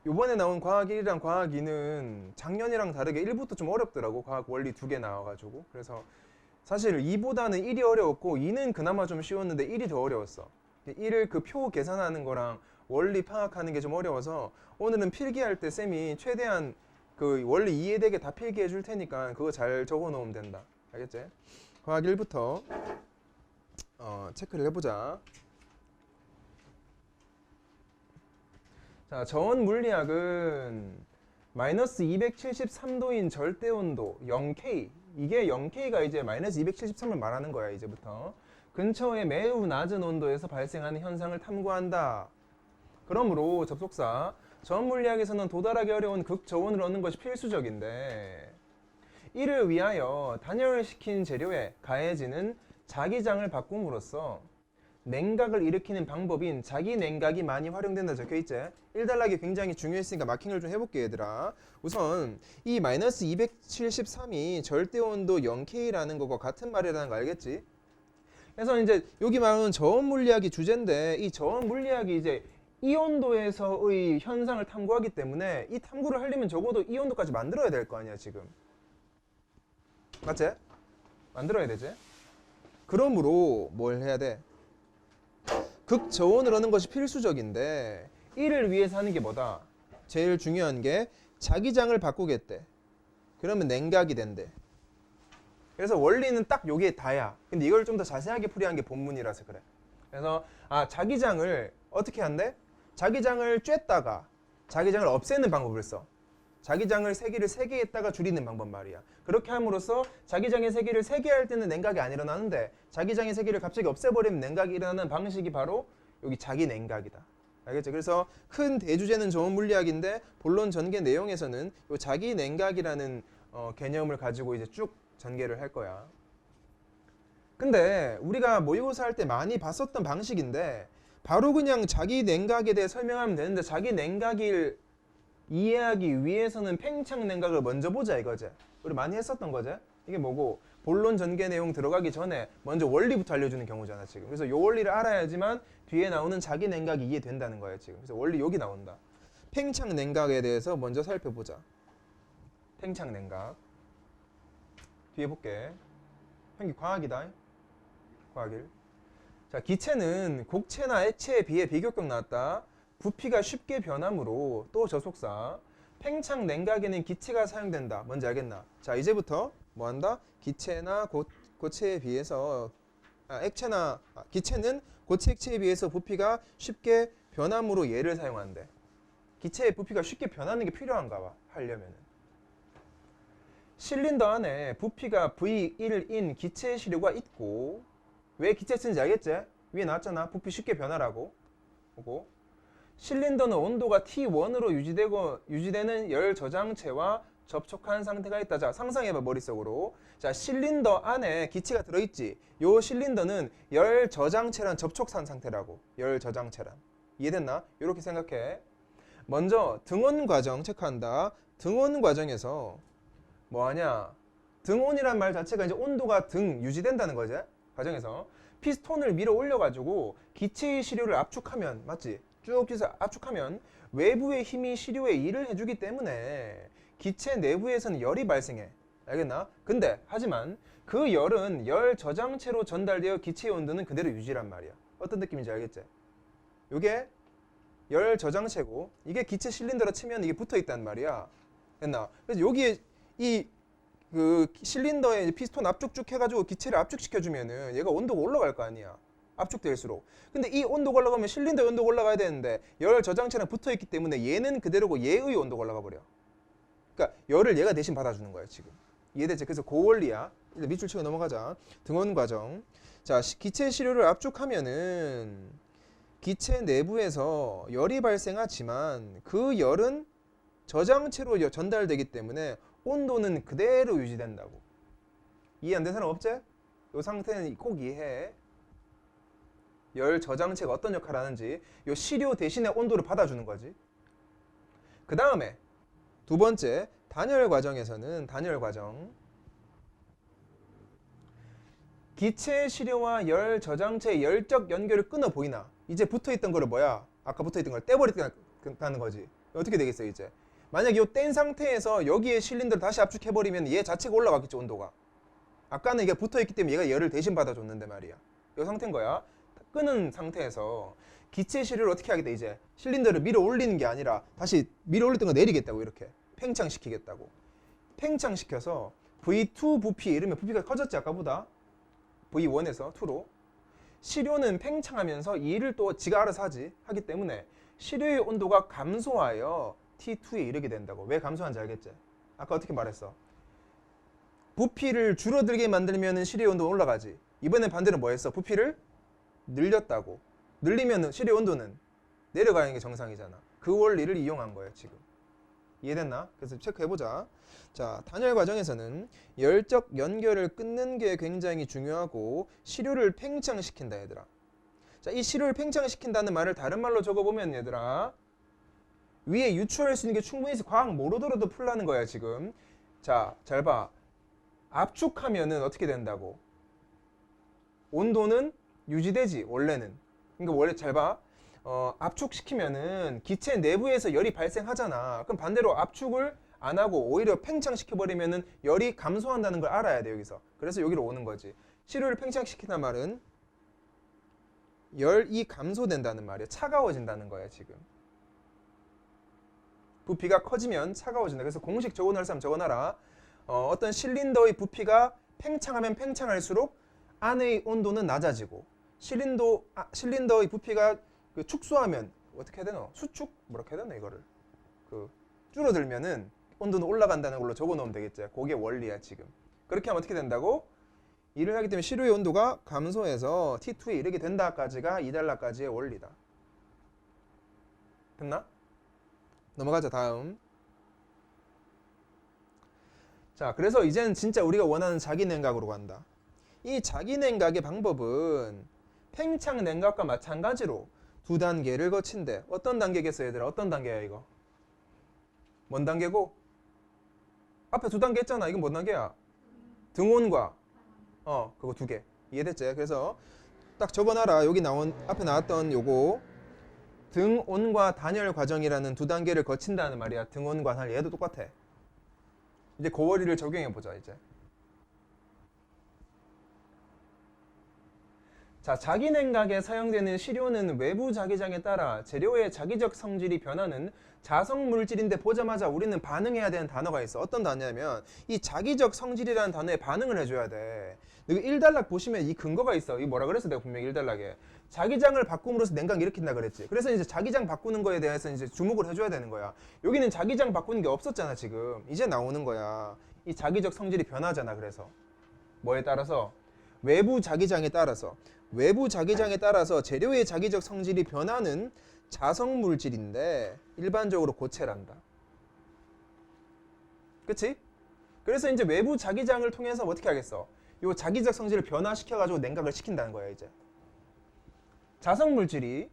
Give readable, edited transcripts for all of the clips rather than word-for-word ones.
요번에 나온 과학 1이랑 과학 2는 작년이랑 다르게 1부터 좀 어렵더라고. 과학 원리 2개 나와가지고. 그래서 사실 2보다는 1이 어려웠고 2는 그나마 좀 쉬웠는데 1이 더 어려웠어. 1을 그 표 계산하는 거랑 원리 파악하는 게 좀 어려워서 오늘은 필기할 때 쌤이 최대한 그 원리 이해되게 다 필기해 줄 테니까 그거 잘 적어 놓으면 된다. 알겠지? 과학 1부터 체크를 해보자. 자, 저온 물리학은 마이너스 273도인 절대 온도 0K, 이게 0K가 이제 마이너스 273을 말하는 거야. 이제부터 근처의 매우 낮은 온도에서 발생하는 현상을 탐구한다. 그러므로 접속사, 저온 물리학에서는 도달하기 어려운 극저온을 얻는 것이 필수적인데, 이를 위하여 단열시킨 재료에 가해지는 자기장을 바꿈으로써 냉각을 일으키는 방법인 자기 냉각이 많이 활용된다 적혀있지. 1단락이 굉장히 중요했으니까 마킹을 좀 해볼게 얘들아. 우선 이 마이너스 273이 절대온도 0K라는 거과 같은 말이라는 거 알겠지? 그래서 이제 여기 말하는 저온 물리학이 주제인데, 이 저온 물리학이 이제 이 온도에서의 현상을 탐구하기 때문에 이 탐구를 하려면 적어도 이 온도까지 만들어야 될 거 아니야 지금. 맞지? 만들어야 되지? 그러므로 뭘 해야 돼? 극저온을 얻는 것이 필수적인데, 이를 위해서 하는 게 뭐다? 제일 중요한 게 자기장을 바꾸겠대. 그러면 냉각이 된대. 그래서 원리는 딱 요게 다야. 근데 이걸 좀 더 자세하게 풀이한 게 본문이라서 그래. 그래서 자기장을 어떻게 한대? 자기장을 쬐다가 자기장을 없애는 방법을 써. 자기장을 세기를 3개 했다가 줄이는 방법 말이야. 그렇게 함으로써 자기장의 세기를 3개 할 때는 냉각이 안 일어나는데, 자기장의 세기를 갑자기 없애버리면 냉각이 일어나는 방식이 바로 여기 자기 냉각이다. 알겠죠? 그래서 큰 대주제는 저온 물리학인데 본론 전개 내용에서는 이 자기 냉각이라는 개념을 가지고 이제 쭉 전개를 할 거야. 근데 우리가 모의고사 할 때 많이 봤었던 방식인데, 바로 그냥 자기 냉각에 대해 설명하면 되는데, 자기 냉각을 이해하기 위해서는 팽창 냉각을 먼저 보자 이거지. 우리 많이 했었던 거지. 이게 뭐고, 본론 전개 내용 들어가기 전에 먼저 원리부터 알려주는 경우잖아 지금. 그래서 이 원리를 알아야지만 뒤에 나오는 자기 냉각이 이해된다는 거야 지금. 그래서 원리 여기 나온다. 팽창 냉각에 대해서 먼저 살펴보자. 팽창 냉각 뒤에 볼게. 형기 과학이다. 과학 1. 자, 기체는 곡체나 액체에 비해 비교격 나왔다. 부피가 쉽게 변하므로, 또 접속사, 팽창 냉각에는 기체가 사용된다. 뭔지 알겠나? 자, 이제부터 뭐 한다? 기체나 고체에 비해서 기체는 고체 액체에 비해서 부피가 쉽게 변함으로 얘를 사용한대. 기체의 부피가 쉽게 변하는 게 필요한가 봐. 하려면은. 실린더 안에 부피가 V1인 기체 시료가 있고, 왜 기체 쓰는지 알겠지? 위에 나왔잖아. 부피 쉽게 변하라고. 보고. 실린더는 온도가 T1으로 유지되는 열 저장체와 접촉한 상태가 있다. 자, 상상해봐 머릿속으로. 자, 실린더 안에 기체가 들어있지. 요 실린더는 열 저장체란 접촉한 상태라고. 열 저장체란. 이해됐나? 이렇게 생각해. 먼저 등온 과정 체크한다. 등온 과정에서 뭐하냐? 등온이란 말 자체가 이제 온도가 유지된다는 거지. 과정에서 피스톤을 밀어 올려가지고 기체의 시료를 압축하면, 맞지? 쭉 해서 압축하면 외부의 힘이 시료에 일을 해주기 때문에 기체 내부에서는 열이 발생해. 알겠나? 근데 하지만 그 열은 열 저장체로 전달되어 기체의 온도는 그대로 유지란 말이야. 어떤 느낌인지 알겠지? 이게 열 저장체고, 이게 기체 실린더로 치면 이게 붙어 있단 말이야. 됐나? 그래서 여기에 그 실린더에 피스톤 압축 쭉 해가지고 기체를 압축시켜주면은 얘가 온도가 올라갈 거 아니야. 압축될수록. 근데 이 온도가 올라가면 실린더 온도가 올라가야 되는데 열 저장체랑 붙어있기 때문에 얘는 그대로고 얘의 온도가 올라가 버려. 그러니까 열을 얘가 대신 받아주는 거야 지금. 이해되지? 그래서 그 원리야. 일단 밑줄 치고 넘어가자. 등온 과정. 자, 기체 시료를 압축하면은 기체 내부에서 열이 발생하지만 그 열은 저장체로 전달되기 때문에 온도는 그대로 유지된다고. 이해 안 된 사람 없지? 이 상태는 꼭 이해해. 열 저장체가 어떤 역할을 하는지, 이 시료 대신에 온도를 받아주는 거지. 그 다음에 두 번째, 단열 과정에서는 단열 과정. 기체 시료와 열 저장체의 열적 연결을 끊어 보이나? 이제 붙어있던 거를 뭐야? 아까 붙어있던 걸 떼버렸다는 거지. 어떻게 되겠어요 이제? 만약 이 뗀 상태에서 여기에 실린더를 다시 압축해버리면 얘 자체가 올라갔겠죠, 온도가. 아까는 이게 붙어있기 때문에 얘가 열을 대신 받아줬는데 말이야. 이 상태인 거야. 끄는 상태에서 기체 시료를 어떻게 하겠다 이제? 실린더를 밀어 올리는 게 아니라 다시 밀어 올릴 거 내리겠다고, 이렇게 팽창시키겠다고. 팽창시켜서 V2 부피, 이러면 부피가 커졌지 아까보다. V1에서 2로. 시료는 팽창하면서 이 일을 또 지가 알아서 하기 때문에 시료의 온도가 감소하여 T2에 이르게 된다고. 왜 감소하는지 알겠지? 아까 어떻게 말했어? 부피를 줄어들게 만들면 시료의 온도가 올라가지. 이번엔 반대로 뭐 했어? 부피를 늘렸다고. 늘리면 시료의 온도는 내려가는 게 정상이잖아. 그 원리를 이용한 거예요 지금. 이해됐나? 그래서 체크해보자. 자, 단열 과정에서는 열적 연결을 끊는 게 굉장히 중요하고 시료를 팽창시킨다 얘들아. 자, 이 시료를 팽창시킨다는 말을 다른 말로 적어보면 얘들아, 위에 유추할 수 있는 게 충분히 있어. 과학 모르더라도 풀라는 거야 지금. 자, 잘 봐. 압축하면은 어떻게 된다고? 온도는 유지되지 원래는. 그러니까 원래 잘 봐. 압축시키면은 기체 내부에서 열이 발생하잖아. 그럼 반대로 압축을 안 하고 오히려 팽창시켜버리면은 열이 감소한다는 걸 알아야 돼 여기서. 그래서 여기로 오는 거지. 시료를 팽창시키는 말은 열이 감소된다는 말이야. 차가워진다는 거야 지금. 부피가 커지면 차가워진다. 그래서 공식 적어놓을 사람 적어놔라. 어떤 실린더의 부피가 팽창하면 팽창할수록 안의 온도는 낮아지고, 실린더의 부피가 축소하면 어떻게 해야 되나? 수축? 뭐라고 해야 되나 이거를? 줄어들면은 온도는 올라간다는 걸로 적어놓으면 되겠지. 그게 원리야 지금. 그렇게 하면 어떻게 된다고? 일을 하기 때문에 시료의 온도가 감소해서 T2에 이르게 된다까지가 2달러까지의 원리다. 됐나? 넘어가자 다음. 자, 그래서 이제는 진짜 우리가 원하는 자기냉각으로 간다. 이 자기냉각의 방법은 팽창 냉각과 마찬가지로 두 단계를 거친대. 어떤 단계겠어 얘들아? 어떤 단계야 이거? 뭔 단계고? 앞에 두 단계 했잖아. 이건 뭔 단계야? 등온과 그거 두 개. 이해됐지? 그래서 딱 적어놔라. 여기 앞에 나왔던 요거 등온과 단열 과정이라는 두 단계를 거친다는 말이야. 등온과 단열. 얘도 똑같아. 이제 그 원리를 적용해보자 이제. 자, 자기냉각에 사용되는 시료는 외부 자기장에 따라 재료의 자기적 성질이 변하는 자성 물질인데, 보자마자 우리는 반응해야 되는 단어가 있어. 어떤 단어냐면 이 자기적 성질이라는 단어에 반응을 해줘야 돼. 여기 1단락 보시면 이 근거가 있어. 이 뭐라 그랬어? 내가 분명히 1단락에 자기장을 바꿈으로써 냉각 일으킨다 그랬지. 그래서 이제 자기장 바꾸는 거에 대해서 이제 주목을 해줘야 되는 거야. 여기는 자기장 바꾸는 게 없었잖아 지금. 이제 나오는 거야. 이 자기적 성질이 변하잖아. 그래서 뭐에 따라서? 외부 자기장에 따라서 재료의 자기적 성질이 변하는 자성 물질인데 일반적으로 고체란다. 그치? 그래서 이제 외부 자기장을 통해서 어떻게 하겠어? 요 자기적 성질을 변화시켜가지고 냉각을 시킨다는 거야 이제. 자성 물질이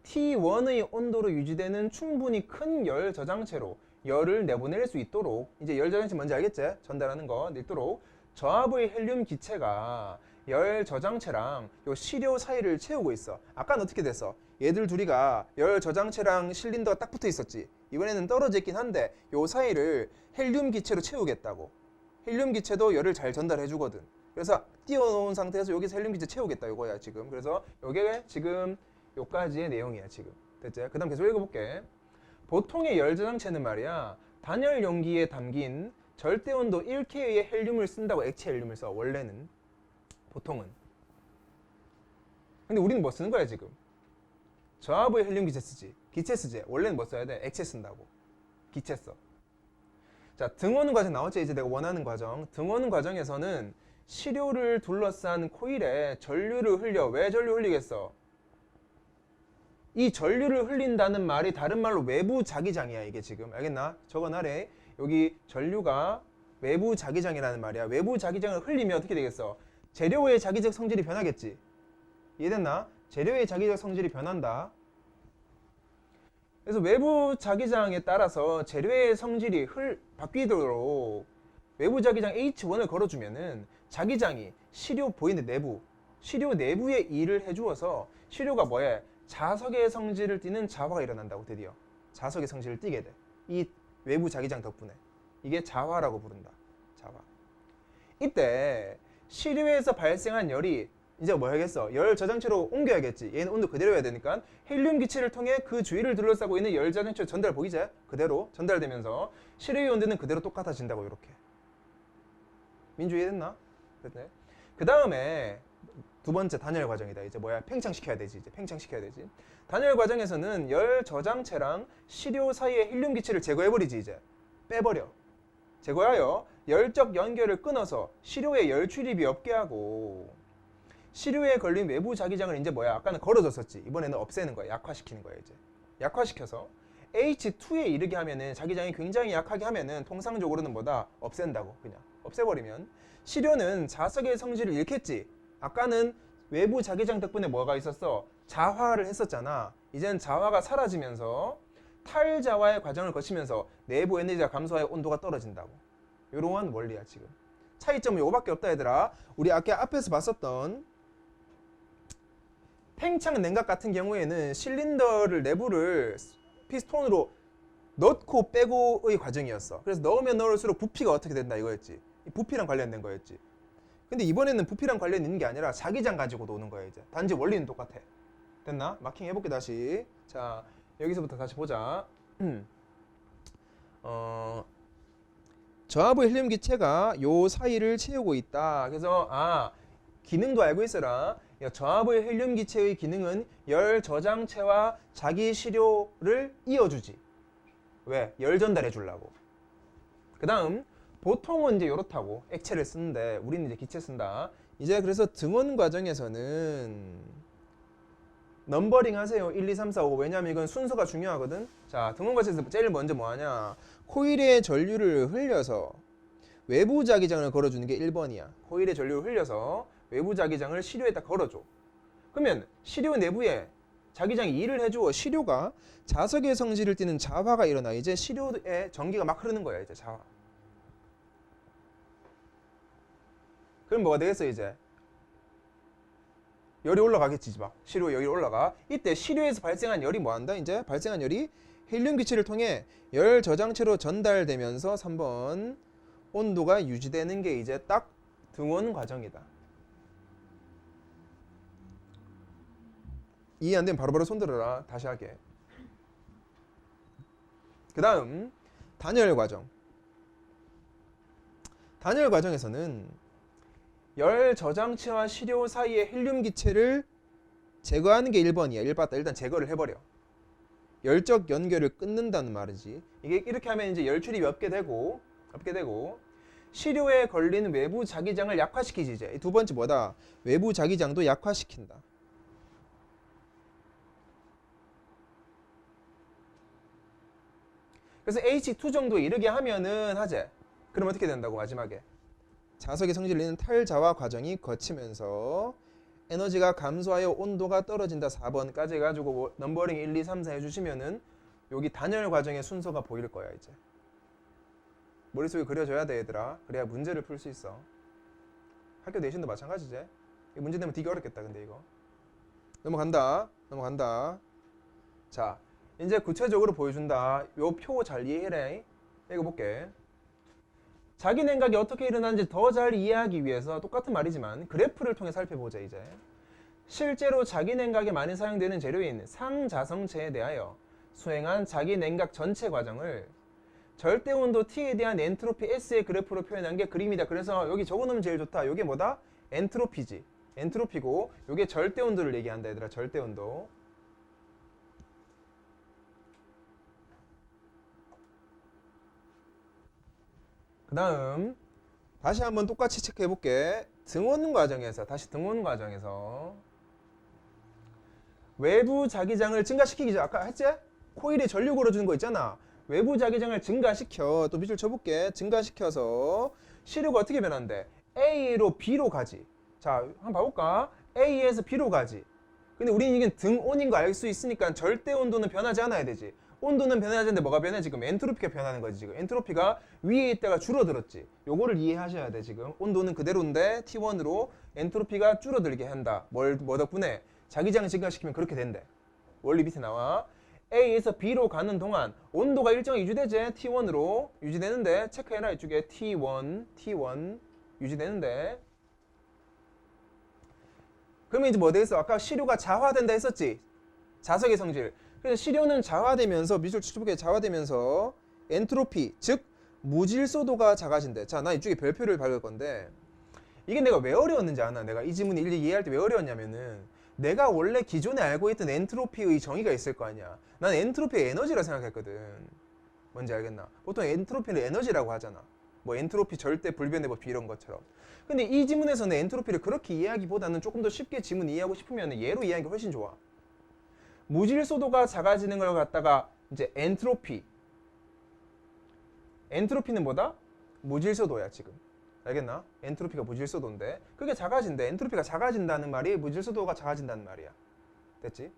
T1의 온도로 유지되는 충분히 큰 열 저장체로 열을 내보낼 수 있도록, 이제 열 저장체 뭔지 알겠지? 전달하는 거 있도록 저압의 헬륨 기체가 열 저장체랑 요 시료 사이를 채우고 있어. 아까는 어떻게 됐어? 얘들 둘이가 열 저장체랑 실린더가 딱 붙어 있었지. 이번에는 떨어져 있긴 한데 요 사이를 헬륨 기체로 채우겠다고. 헬륨 기체도 열을 잘 전달해 주거든. 그래서 띄워놓은 상태에서 여기서 헬륨 기체 채우겠다 이거야 지금. 그래서 요게 지금 요까지의 내용이야 지금. 됐지? 그 다음 계속 읽어볼게. 보통의 열 저장체는 말이야, 단열 용기에 담긴 절대온도 1K의 헬륨을 쓴다고. 액체 헬륨을 써 원래는, 보통은. 근데 우리는 뭐 쓰는 거야 지금? 저압의 헬륨 기체 쓰지. 기체 쓰지. 원래는 뭐 써야 돼? 액체 쓴다고. 기체 써. 자, 등원 과정 나왔죠? 이제 내가 원하는 과정. 등원 과정에서는 시료를 둘러싼 코일에 전류를 흘려. 왜 전류 흘리겠어? 이 전류를 흘린다는 말이 다른 말로 외부 자기장이야 이게 지금. 알겠나? 적어놔래. 여기 전류가 외부 자기장이라는 말이야. 외부 자기장을 흘리면 어떻게 되겠어? 재료의 자기적 성질이 변하겠지. 이해됐나? 재료의 자기적 성질이 변한다. 그래서 외부 자기장에 따라서 재료의 성질이 바뀌도록 외부 자기장 H1을 걸어주면은 자기장이 시료 보이는 내부, 시료 내부에 일을 해주어서 시료가 뭐해? 자석의 성질을 띠는 자화가 일어난다고. 드디어 자석의 성질을 띠게 돼. 이 외부 자기장 덕분에. 이게 자화라고 부른다. 자화. 이때 시료에서 발생한 열이 이제 뭐 해야겠어? 열 저장체로 옮겨야겠지. 얘는 온도 그대로 해야 되니까 헬륨 기체를 통해 그 주위를 둘러싸고 있는 열 저장체 전달 보이지? 그대로 전달되면서 시료의 온도는 그대로 똑같아진다고. 이렇게. 민주 이해됐나? 됐네. 그 다음에 두 번째 단열 과정이다. 이제 뭐야? 팽창시켜야 되지. 이제 팽창시켜야 되지. 단열 과정에서는 열 저장체랑 시료 사이의 헬륨 기체를 제거해버리지. 이제 빼버려. 제거하여 열적 연결을 끊어서 시료에 열 출입이 없게 하고, 시료에 걸린 외부 자기장을 이제 뭐야? 아까는 걸어줬었지. 이번에는 없애는 거야. 약화시키는 거야. 이제 약화시켜서 H2에 이르게 하면은, 자기장이 굉장히 약하게 하면은 통상적으로는 뭐다? 없앤다고. 그냥 없애버리면 시료는 자석의 성질을 잃겠지. 아까는 외부 자기장 덕분에 뭐가 있었어? 자화를 했었잖아. 이제는 자화가 사라지면서 탈자화의 과정을 거치면서 내부 에너지가 감소하여 온도가 떨어진다고. 이러한 원리야. 지금 차이점은 요거밖에 없다 얘들아. 우리 아까 앞에서 봤었던 팽창 냉각 같은 경우에는 실린더를 내부를 피스톤으로 넣고 빼고의 과정이었어. 그래서 넣으면 넣을수록 부피가 어떻게 된다 이거였지. 부피랑 관련된 거였지. 근데 이번에는 부피랑 관련 있는 게 아니라 자기장 가지고 노는 거야. 이제 단지 원리는 똑같아. 됐나? 마킹 해볼게. 다시. 자, 여기서부터 다시 보자. 저하부 헬륨 기체가 요 사이를 채우고 있다. 그래서 기능도 알고 있어라. 저하부 헬륨 기체의 기능은 열 저장체와 자기 시료를 이어주지. 왜? 열 전달해 주려고. 그 다음 보통은 이제 요렇다고 액체를 쓰는데 우리는 이제 기체 쓴다. 이제 그래서 등원 과정에서는 넘버링 하세요. 1, 2, 3, 4, 5. 왜냐면 이건 순서가 중요하거든. 자, 등원 과정에서 제일 먼저 뭐 하냐? 코일에 전류를 흘려서 외부 자기장을 걸어주는 게 1번이야. 코일에 전류를 흘려서 외부 자기장을 시료에다 걸어줘. 그러면 시료 내부에 자기장이 일을 해주어 시료가 자석의 성질을 띠는 자화가 일어나. 이제 시료에 전기가 막 흐르는 거야. 이제 자화. 그럼 뭐가 되겠어? 이제 열이 올라가겠지. 막 시료 열이 올라가. 이때 시료에서 발생한 열이 뭐한다? 이제 발생한 열이 헬륨 기체를 통해 열 저장체로 전달되면서 3번 온도가 유지되는 게 이제 딱 등원 과정이다. 이해 안 되면 바로바로 손들어라. 다시 할게. 그 다음 단열 과정. 단열 과정에서는 열 저장체와 시료 사이의 헬륨 기체를 제거하는 게 1번이야. 1봤다. 일단 제거를 해버려. 열적 연결을 끊는다는 말이지. 이게 이렇게 하면 이제 열 출입이 없게 되고 시료에 걸리는 외부 자기장을 약화시키지. 이제 두 번째 뭐다? 외부 자기장도 약화시킨다. 그래서 H2 정도에 이르게 하면은 하재. 그럼 어떻게 된다고? 마지막에 자석의 성질을 잃는 탈자화 과정이 거치면서 에너지가 감소하여 온도가 떨어진다. 4번까지 해가지고 넘버링 1, 2, 3, 4 해주시면은 여기 단열 과정의 순서가 보일 거야. 이제 머릿속에 그려줘야 돼 얘들아. 그래야 문제를 풀 수 있어. 학교 내신도 마찬가지지. 이 문제 되면 되게 어렵겠다. 근데 이거 넘어간다. 자, 이제 구체적으로 보여준다. 요 표 잘 이해해라. 읽어볼게. 자기 냉각이 어떻게 일어나는지 더 잘 이해하기 위해서 똑같은 말이지만 그래프를 통해 살펴보자. 이제 실제로 자기 냉각에 많이 사용되는 재료인 상자성체에 대하여 수행한 자기 냉각 전체 과정을 절대 온도 T에 대한 엔트로피 S의 그래프로 표현한 게 그림이다. 그래서 여기 적어놓으면 제일 좋다. 이게 뭐다? 엔트로피지. 엔트로피고 이게 절대 온도를 얘기한다. 얘들아. 절대 온도. 그 다음 다시 한번 똑같이 체크해 볼게. 등원 과정에서 외부 자기장을 증가시키기 전 아까 했지? 코일에 전류 걸어주는 거 있잖아. 외부 자기장을 증가시켜. 또 밑줄 쳐볼게. 증가시켜서 시료가 어떻게 변한대? A로 B로 가지. 자, 한번 봐볼까? A에서 B로 가지. 근데 우리는 이게 등온인 거 알 수 있으니까 절대 온도는 변하지 않아야 되지. 온도는 변하는데 뭐가 변해? 지금 엔트로피가 변하는 거지. 지금 엔트로피가 위에 있다가 줄어들었지. 요거를 이해하셔야 돼. 지금 온도는 그대로인데 T1으로 엔트로피가 줄어들게 한다. 뭐 덕분에? 자기장 증가시키면 그렇게 된대. 원리 밑에 나와. A에서 B로 가는 동안 온도가 일정히 유지되지. T1으로 유지되는데 체크해라. 이쪽에 T1 유지되는데. 그러면 이제 뭐 되겠어? 아까 시료가 자화된다 했었지. 자석의 성질. 그래서 시료는 자화되면서 미술 축적에 자화되면서 엔트로피, 즉 무질소도가 작아진대. 자, 나 이쪽에 별표를 박을 건데 이게 내가 왜 어려웠는지 아나? 내가 이 지문을 일일이 이해할 때 왜 어려웠냐면은 내가 원래 기존에 알고 있던 엔트로피의 정의가 있을 거 아니야. 난 엔트로피의 에너지라 생각했거든. 뭔지 알겠나? 보통 엔트로피를 에너지라고 하잖아. 뭐 엔트로피 절대 불변의 법칙 이런 것처럼. 근데 이 지문에서는 엔트로피를 그렇게 이해하기보다는 조금 더 쉽게 지문 이해하고 싶으면 얘로 이해하는 게 훨씬 좋아. 무질소도가 작아지는 걸 갖다가 이제 엔트로피는 뭐다? 무질소도야 지금. 알겠나? 엔트로피가 무질소도인데 그게 작아진대. 엔트로피가 작아진다는 말이 무질소도가 작아진다는 말이야. 됐지?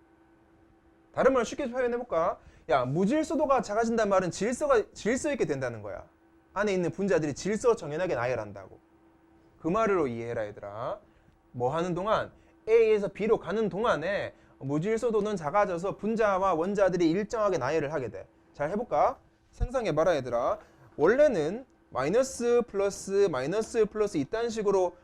다른 말로 쉽게 표현해볼까? 야, 무질소도가 작아진다는 말은 질서 있게 된다는 거야. 안에 있는 분자들이 질서 정연하게 나열한다고. 그 말로 이해해라 얘들아. 뭐 하는 동안? A에서 B로 가는 동안에 무질소도는 작아져서 분자와 원자들이 일정하게 나열을 하게 돼. 잘 해볼까? 상상해봐라 얘들아. 원래는 마이너스 플러스 마이너스 플러스 이딴 식으로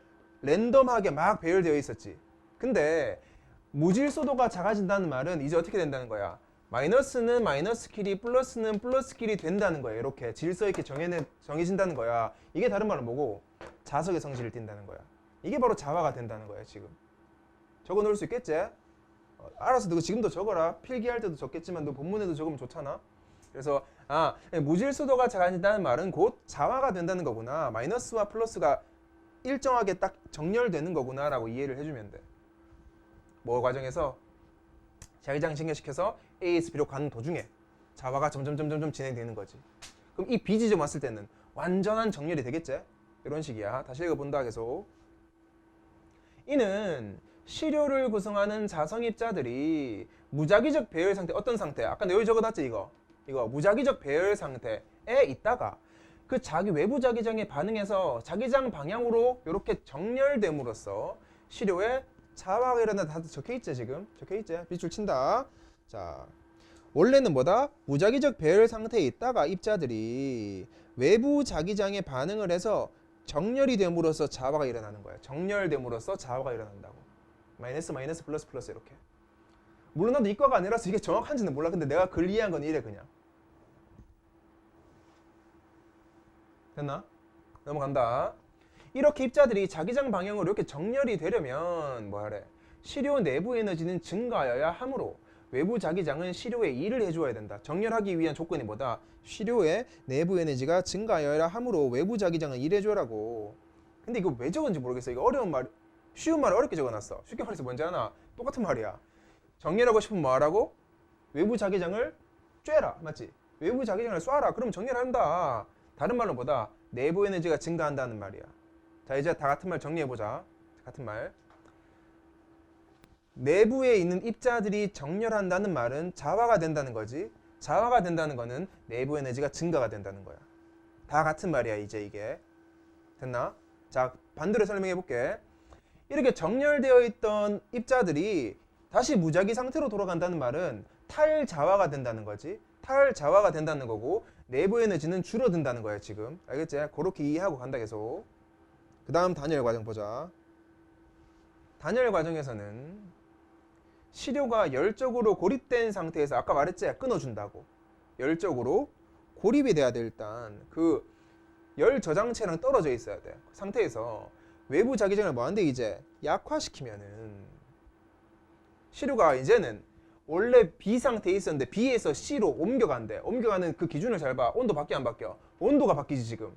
랜덤하게 막 배열되어 있었지. 근데 무질소도가 작아진다는 말은 이제 어떻게 된다는 거야? 마이너스는 마이너스끼리 플러스는 플러스끼리 된다는 거야. 이렇게 질서 있게 정해진다는 거야. 이게 다른 말은 뭐고? 자석의 성질을 띈다는 거야. 이게 바로 자화가 된다는 거야 지금. 적어 놓을 수 있겠지? 알아서 너 지금도 적어라. 필기할 때도 적겠지만 너 본문에도 적으면 좋잖아. 그래서 무질소도가 작아진다는 말은 곧 자화가 된다는 거구나. 마이너스와 플러스가 일정하게 딱 정렬되는 거구나 라고 이해를 해주면 돼. 뭐 과정에서 자기장 증가시켜서 A에서 B로 가는 도중에 자화가 점점 진행되는 거지. 그럼 이 B 지점 왔을 때는 완전한 정렬이 되겠지? 이런 식이야. 다시 읽어본다 계속. 이는 시료를 구성하는 자성입자들이 무자기적 배열 상태, 어떤 상태? 아까 내가 여기 적어놨지 이거 무자기적 배열 상태에 있다가 그 자기 외부 자기장에 반응해서 자기장 방향으로 이렇게 정렬됨으로써 시료에 자화가 일어난다. 다 적혀있지 지금? 적혀있지? 빗줄 친다. 자, 원래는 뭐다? 무자기적 배열 상태에 있다가 입자들이 외부 자기장에 반응을 해서 정렬이 됨으로써 자화가 일어나는 거야. 정렬됨으로써 자화가 일어난다고. 마이너스 마이너스 플러스 플러스 이렇게. 물론 나도 이과가 아니라서 이게 정확한지는 몰라. 근데 내가 글 이해한 건 이래 그냥. 됐나? 넘어간다. 이렇게 입자들이 자기장 방향으로 이렇게 정렬이 되려면 뭐하래? 시료 내부 에너지는 증가하여야 하므로 외부 자기장은 시료에 일을 해줘야 된다. 정렬하기 위한 조건이 뭐다? 시료의 내부 에너지가 증가하여야 하므로 외부 자기장은 일해줘라고. 근데 이거 왜 적은지 모르겠어. 이거 어려운 말, 쉬운 말을 어렵게 적어놨어. 쉽게 말해서 뭔지 아나? 똑같은 말이야. 정렬하고 싶으면 뭐하라고? 외부 자기장을 쬐라. 맞지? 외부 자기장을 쏴라. 그럼 정렬한다. 다른 말로 뭐다? 내부 에너지가 증가한다는 말이야. 자, 이제 다 같은 말 정리해보자. 같은 말. 내부에 있는 입자들이 정렬한다는 말은 자화가 된다는 거지. 자화가 된다는 거는 내부 에너지가 증가가 된다는 거야. 다 같은 말이야 이제 이게. 됐나? 자, 반대로 설명해 볼게. 이렇게 정렬되어 있던 입자들이 다시 무자기 상태로 돌아간다는 말은 탈자화가 된다는 거지. 탈자화가 된다는 거고 내부 에너지는 줄어든다는 거야 지금. 알겠지? 그렇게 이해하고 간다 계속. 그 다음 단열 과정 보자. 단열 과정에서는 시료가 열적으로 고립된 상태에서 아까 말했지? 끊어준다고. 열적으로 고립이 돼야 돼. 일단 그 열 저장체랑 떨어져 있어야 돼. 그 상태에서 외부 자기장을 뭐하는데 이제 약화시키면은 시료가 이제는 원래 B 상태에 있었는데 B에서 C로 옮겨간대. 옮겨가는 그 기준을 잘 봐. 온도 바뀌어 안 바뀌어? 온도가 바뀌지 지금.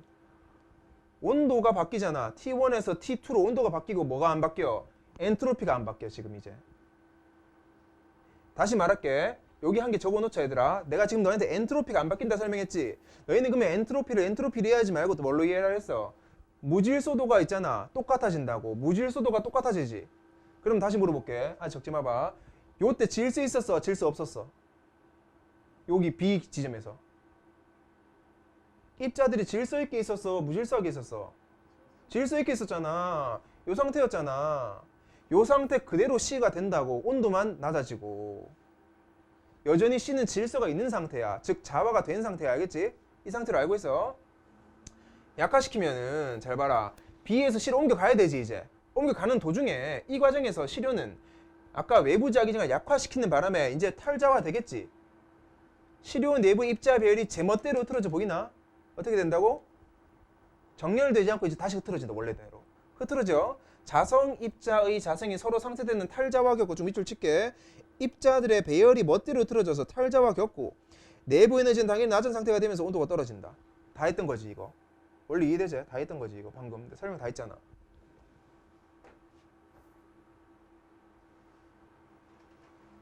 온도가 바뀌잖아. T1에서 T2로 온도가 바뀌고 뭐가 안 바뀌어? 엔트로피가 안 바뀌어 지금 이제. 다시 말할게. 여기 한 개 적어놓자 얘들아. 내가 지금 너희한테 엔트로피가 안 바뀐다 설명했지. 너희는 그러면 엔트로피를 이해하지 말고 또 뭘로 이해를 했어? 무질소도가 있잖아. 똑같아진다고. 무질소도가 똑같아지지. 그럼 다시 물어볼게. 아직 적지 마봐. 요때 질서 있었어? 질서 없었어? 여기 B 지점에서. 입자들이 질서 있게 있었어, 무질서하게 있었어? 질서 있게 있었잖아. 요 상태였잖아. 요 상태 그대로 C가 된다고. 온도만 낮아지고. 여전히 C는 질서가 있는 상태야. 즉 자화가 된 상태야. 알겠지? 이 상태로 알고 있어. 약화시키면은 잘 봐라. B에서 C로 옮겨가야 되지 이제. 옮겨가는 도중에 이 과정에서 시료는 아까 외부 자기장을 약화시키는 바람에 이제 탈자화 되겠지. 시료 내부 입자 배열이 제멋대로 흐트러져 보이나? 어떻게 된다고? 정렬되지 않고 이제 다시 흐트러진다. 원래대로 흐트러져. 자성 입자의 자성이 서로 상쇄되는 탈자화 겪고, 좀 밑줄 칠게. 입자들의 배열이 멋대로 흐트러져서 탈자화 겪고 내부 에너지는 당연히 낮은 상태가 되면서 온도가 떨어진다. 다 했던 거지 이거. 원래 이해되지? 다 했던 거지 이거. 방금 설명 다 했잖아.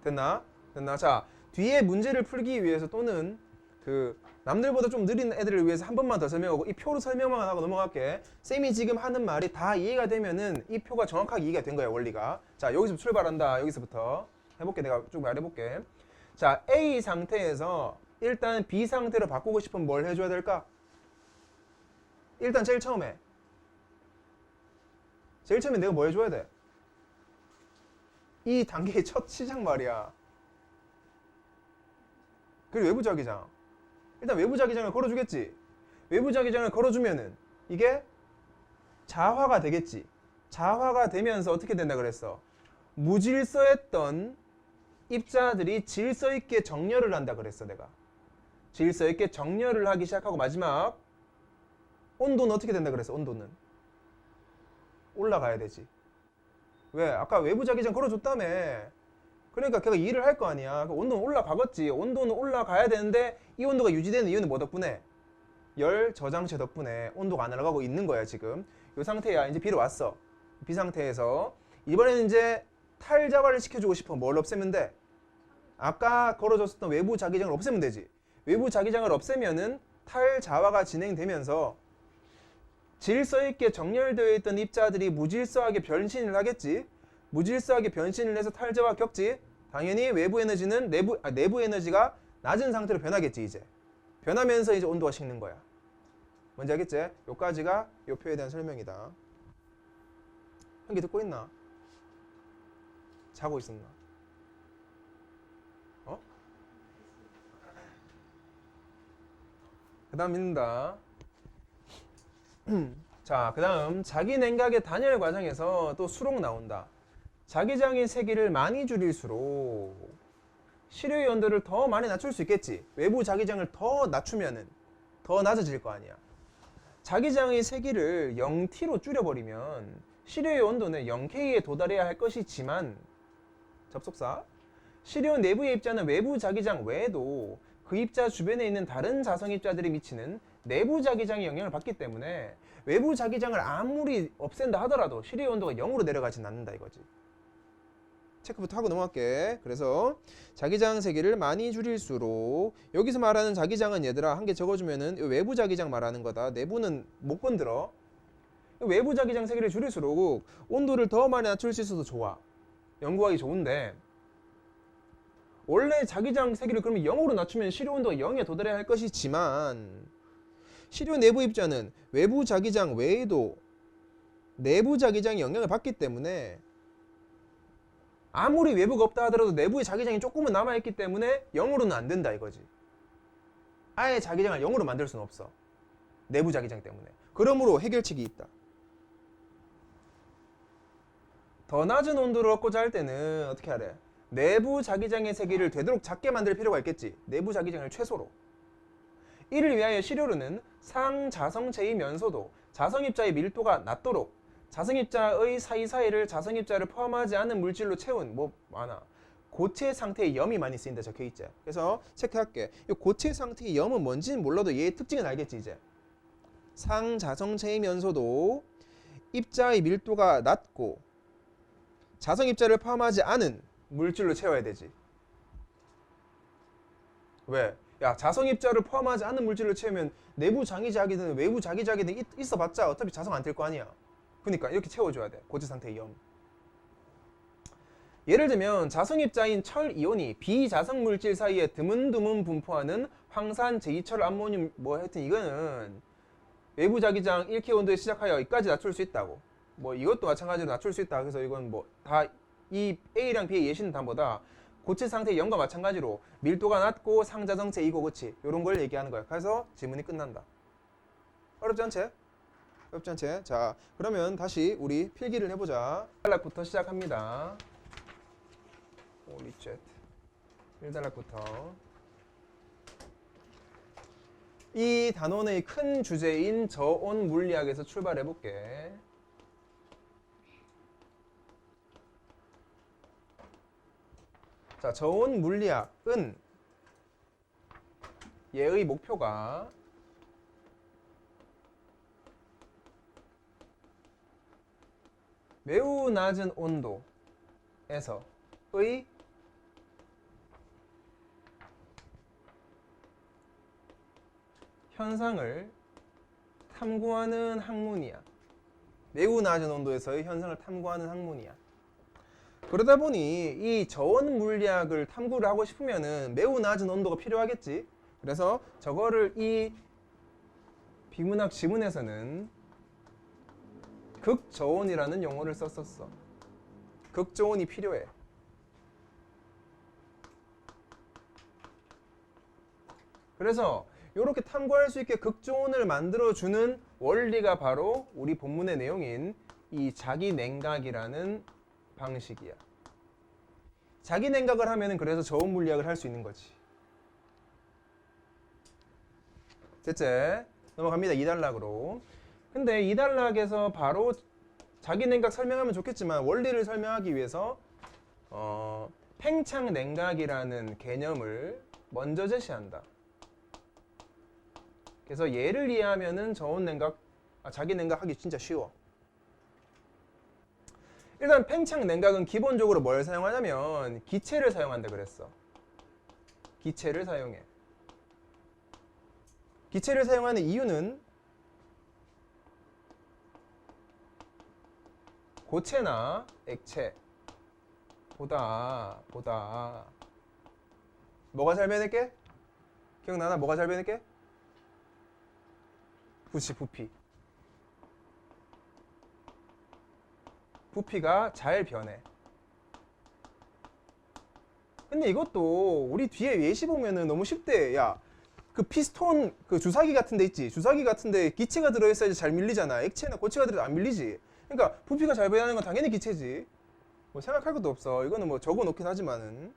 됐나? 됐나? 자, 뒤에 문제를 풀기 위해서 또는 그 남들보다 좀 느린 애들을 위해서 한 번만 더 설명하고 이 표로 설명만 하고 넘어갈게. 쌤이 지금 하는 말이 다 이해가 되면은 이 표가 정확하게 이해가 된 거야, 원리가. 자, 여기서 출발한다. 여기서부터 해볼게. 내가 쭉 말해볼게. 자, A 상태에서 일단 B 상태로 바꾸고 싶으면 뭘 해줘야 될까? 일단 제일 처음에 내가 뭐 해줘야 돼? 이 단계의 첫 시작 말이야. 그리고 외부 자기장. 일단 외부 자기장을 걸어주겠지. 외부 자기장을 걸어주면은 이게 자화가 되겠지. 자화가 되면서 어떻게 된다 그랬어? 무질서했던 입자들이 질서 있게 정렬을 한다 그랬어, 내가. 질서 있게 정렬을 하기 시작하고 마지막 온도는 어떻게 된다 그랬어? 온도는 올라가야 되지. 왜? 아까 외부 자기장 걸어줬다며. 그러니까 걔가 일을 할 거 아니야. 온도는 올라가겠지. 온도는 올라가야 되는데 이 온도가 유지되는 이유는 뭐 덕분에? 열 저장체 덕분에 온도가 안 올라가고 있는 거야 지금. 이 상태야. 이제 B로 왔어. B 상태에서 이번에는 이제 탈자화를 시켜주고 싶어. 뭘 없애면 돼? 아까 걸어줬었던 외부 자기장을 없애면 되지. 외부 자기장을 없애면은 탈자화가 진행되면서 질서 있게 정렬되어 있던 입자들이 무질서하게 변신을 하겠지. 무질서하게 변신을 해서 탈자화 겪지. 당연히 외부 에너지는 내부 에너지가 낮은 상태로 변하겠지. 이제 변하면서 이제 온도가 식는 거야. 뭔지 알겠지? 요까지가 요 표에 대한 설명이다. 한개 듣고 있나? 자고 있었나? 어? 그 다음 믿는다. 자, 그 다음 자기 냉각의 단열 과정에서 또 수록 나온다. 자기장의 세기를 많이 줄일수록 시료의 온도를 더 많이 낮출 수 있겠지. 외부 자기장을 더 낮추면은 더 낮아질 거 아니야. 자기장의 세기를 0T로 줄여버리면 시료의 온도는 0K에 도달해야 할 것이지만 접속사 시료 내부의 입자는 외부 자기장 외에도 그 입자 주변에 있는 다른 자성 입자들이 미치는 내부 자기장의 영향을 받기 때문에 외부 자기장을 아무리 없앤다 하더라도 시료의 온도가 0으로 내려가진 않는다 이거지. 체크부터 하고 넘어갈게. 그래서 자기장 세기를 많이 줄일수록 여기서 말하는 자기장은 얘들아 한 개 적어주면은 외부 자기장 말하는 거다. 내부는 못 건드려. 외부 자기장 세기를 줄일수록 온도를 더 많이 낮출 수 있어서 좋아. 연구하기 좋은데 원래 자기장 세기를 그러면 0으로 낮추면 시료 온도가 0에 도달해야 할 것이지만 시료 내부 입자는 외부 자기장 외에도 내부 자기장의 영향을 받기 때문에 아무리 외부가 없다 하더라도 내부의 자기장이 조금은 남아있기 때문에 0으로는 안 된다 이거지. 아예 자기장을 0으로 만들 수는 없어. 내부 자기장 때문에. 그러므로 해결책이 있다. 더 낮은 온도를 얻고자 할 때는 어떻게 하래? 내부 자기장의 세기를 되도록 작게 만들 필요가 있겠지. 내부 자기장을 최소로. 이를 위하여 시료로는 상자성체이면서도 자성입자의 밀도가 낮도록 자성입자의 사이사이를 자성입자를 포함하지 않은 물질로 채운 뭐 많아. 고체 상태의 염이 많이 쓰인다 적혀있지. 그래서 체크할게. 이 고체 상태의 염은 뭔지는 몰라도 얘의 특징은 알겠지 이제. 상자성체이면서도 입자의 밀도가 낮고 자성입자를 포함하지 않은 물질로 채워야 되지. 왜? 야, 자성입자를 포함하지 않은 물질로 채우면 내부 자기장이든 외부 자기장이든 있어봤자 어차피 자성 안 될 거 아니야. 그러니까 이렇게 채워줘야 돼. 고체 상태의 염. 예를 들면 자성입자인 철 이온이 비자성 물질 사이에 드문드문 분포하는 황산 제2철 암모늄 뭐 하여튼 이거는 외부 자기장 1K 온도에 시작하여 여기까지 낮출 수 있다고. 뭐 이것도 마찬가지로 낮출 수 있다. 그래서 이건 뭐 다 이 A랑 B의 예시는 다 뭐다. 고체 상태 0과 마찬가지로 밀도가 낮고 상자성체 이고 그치. 요런 걸 얘기하는 거야. 그래서 지문이 끝난다. 어렵지 않지? 어렵지 않지? 자, 그러면 다시 우리 필기를 해보자. 1단락부터 시작합니다. 리셋. 1단락부터. 이 단원의 큰 주제인 저온 물리학에서 출발해 볼게. 자, 저온 물리학은 얘의 목표가 매우 낮은 온도에서의 현상을 탐구하는 학문이야. 매우 낮은 온도에서의 현상을 탐구하는 학문이야. 그러다 보니 이 저온 물리학을 탐구를 하고 싶으면은 매우 낮은 온도가 필요하겠지. 그래서 저거를 이 비문학 지문에서는 극저온이라는 용어를 썼었어. 극저온이 필요해. 그래서 이렇게 탐구할 수 있게 극저온을 만들어주는 원리가 바로 우리 본문의 내용인 이 자기냉각이라는 방식이야. 자기냉각을 하면은 그래서 저온 물리학을 할 수 있는 거지. 됐지? 넘어갑니다. 2단락으로. 근데 2단락에서 바로 자기냉각 설명하면 좋겠지만 원리를 설명하기 위해서 팽창냉각이라는 개념을 먼저 제시한다. 그래서 얘를 이해하면은 저온냉각, 자기냉각 하기 진짜 쉬워. 일단 팽창냉각은 기본적으로 뭘 사용하냐면 기체를 사용한다 그랬어. 기체를 사용해. 기체를 사용하는 이유는 고체나 액체보다 뭐가 잘 변할게? 기억나나? 뭐가 잘 변할게? 부피. 부피가 잘 변해. 근데 이것도 우리 뒤에 예시 보면은 너무 쉽대. 야, 그 피스톤 그 주사기 같은 데 있지. 주사기 같은 데 기체가 들어있어야지 잘 밀리잖아. 액체나 고체가 들어도 안 밀리지. 그러니까 부피가 잘 변하는 건 당연히 기체지. 뭐 생각할 것도 없어. 이거는 뭐 적어 놓긴 하지만은.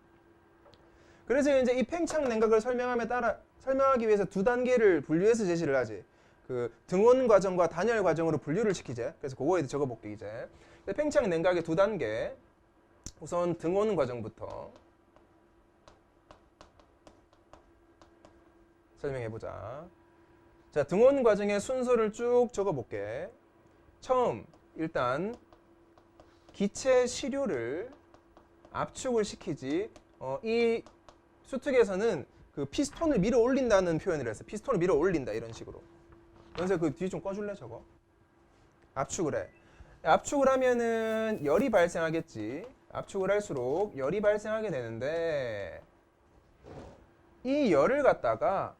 그래서 이제 이 팽창 냉각을 설명하기 위해서 두 단계를 분류해서 제시를 하지. 그 등온 과정과 단열 과정으로 분류를 시키지. 그래서 그거에 적어 볼게 이제. 팽창 냉각의 두 단계. 우선 등온 과정부터 설명해 보자. 자, 등온 과정의 순서를 쭉 적어 볼게. 처음 일단 기체 시료를 압축을 시키지. 이 수특에서는 그 피스톤을 밀어 올린다는 표현을 했어. 피스톤을 밀어 올린다 이런 식으로. 연세 그 뒤 좀 꺼줄래 저거? 압축을 해. 압축을 하면은 열이 발생하겠지. 압축을 할수록 열이 발생하게 되는데 이 열을 갖다가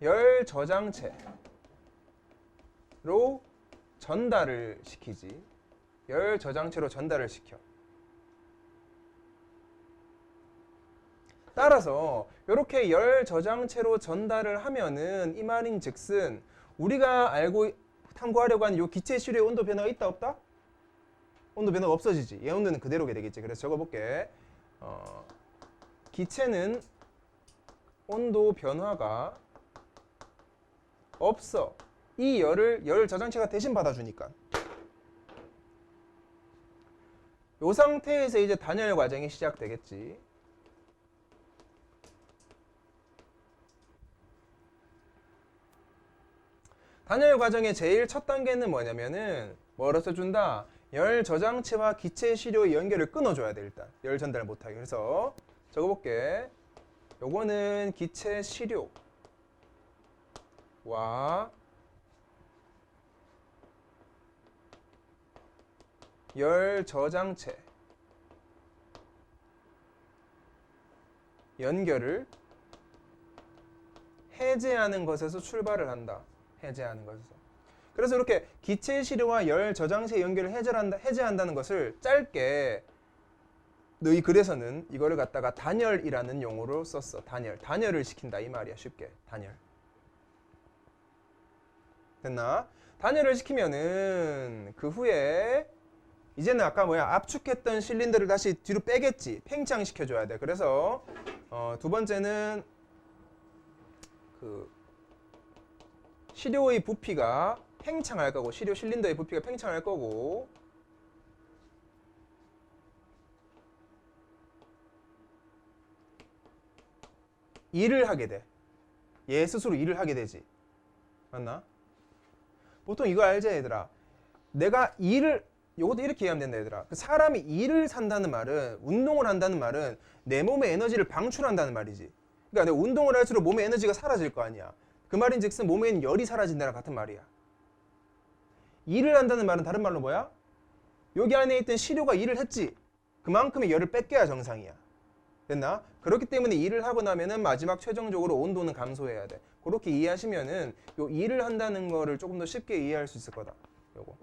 열 저장체로 전달을 시키지. 열 저장체로 전달을 시켜. 따라서 이렇게 열 저장체로 전달을 하면은 이 말인 즉슨 우리가 알고 탐구하려고 하는 이 기체 시료의 온도 변화가 있다 없다? 온도 변화가 없어지지. 얘 온도는 그대로게 되겠지. 그래서 적어볼게. 기체는 온도 변화가 없어. 이 열을 열 저장체가 대신 받아주니까. 이 상태에서 이제 단열 과정이 시작되겠지. 단열 과정의 제일 첫 단계는 뭐냐면은 뭐를 써준다? 열 저장체와 기체 시료의 연결을 끊어줘야 돼. 일단 열 전달 못하게. 그래서 적어볼게. 요거는 기체 시료와 열 저장체 연결을 해제하는 것에서 출발을 한다. 해제하는 것에서. 그래서 이렇게 기체 시료와 열 저장체 연결을 해제한다는 것을 짧게 너희 글에서는 이거를 갖다가 단열이라는 용어로 썼어. 단열을 시킨다 이 말이야. 쉽게 단열. 됐나? 단열을 시키면은 그 후에 이제는 아까 압축했던 실린더를 다시 뒤로 빼겠지. 팽창시켜줘야 돼. 그래서 두 번째는 그 시료의 부피가 팽창할 거고, 시료 실린더의 부피가 팽창할 거고, 일을 하게 돼. 얘 스스로 일을 하게 되지. 맞나? 보통 이거 알지 얘들아? 내가 일을, 요것도 이렇게 이해하면 된다 얘들아. 그 사람이 일을 산다는 말은, 운동을 한다는 말은 내 몸의 에너지를 방출한다는 말이지. 그러니까 내가 운동을 할수록 몸의 에너지가 사라질 거 아니야. 그 말인즉슨 몸에 있는 열이 사라진다랑 같은 말이야. 일을 한다는 말은 다른 말로 뭐야? 여기 안에 있던 시료가 일을 했지. 그만큼의 열을 뺏겨야 정상이야. 됐나? 그렇기 때문에 일을 하고 나면은 마지막 최종적으로 온도는 감소해야 돼. 그렇게 이해하시면은 요 일을 한다는 거를 조금 더 쉽게 이해할 수 있을 거다. 요거.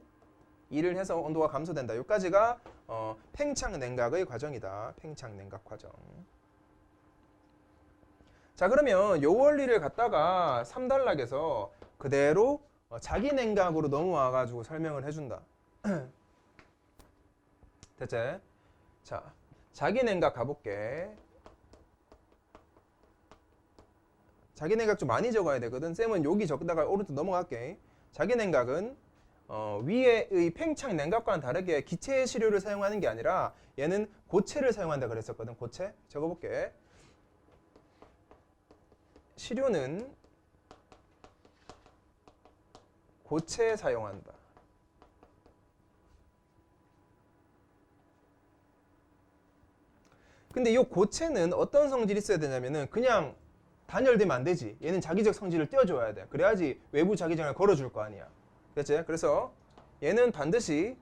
일을 해서 온도가 감소된다. 요까지가 팽창 냉각의 과정이다. 팽창 냉각 과정. 자, 그러면 요 원리를 갖다가 3단락에서 그대로 자기 냉각으로 넘어와 가지고 설명을 해준다. 됐지? 자, 자기 냉각 가볼게. 자기 냉각 좀 많이 적어야 되거든. 쌤은 여기 적다가 오른쪽 넘어갈게. 자기 냉각은 위에의 팽창 냉각과는 다르게 기체 시료를 사용하는 게 아니라 얘는 고체를 사용한다 그랬었거든. 고체. 적어볼게. 시료는 고체 사용한다. 근데 이 고체는 어떤 성질이 있어야 되냐면은 그냥 단열되면 안 되지. 얘는 자기적 성질을 띄워줘야 돼. 그래야지 외부 자기장을 걸어줄 거 아니야. 됐지? 그래서 얘는 반드시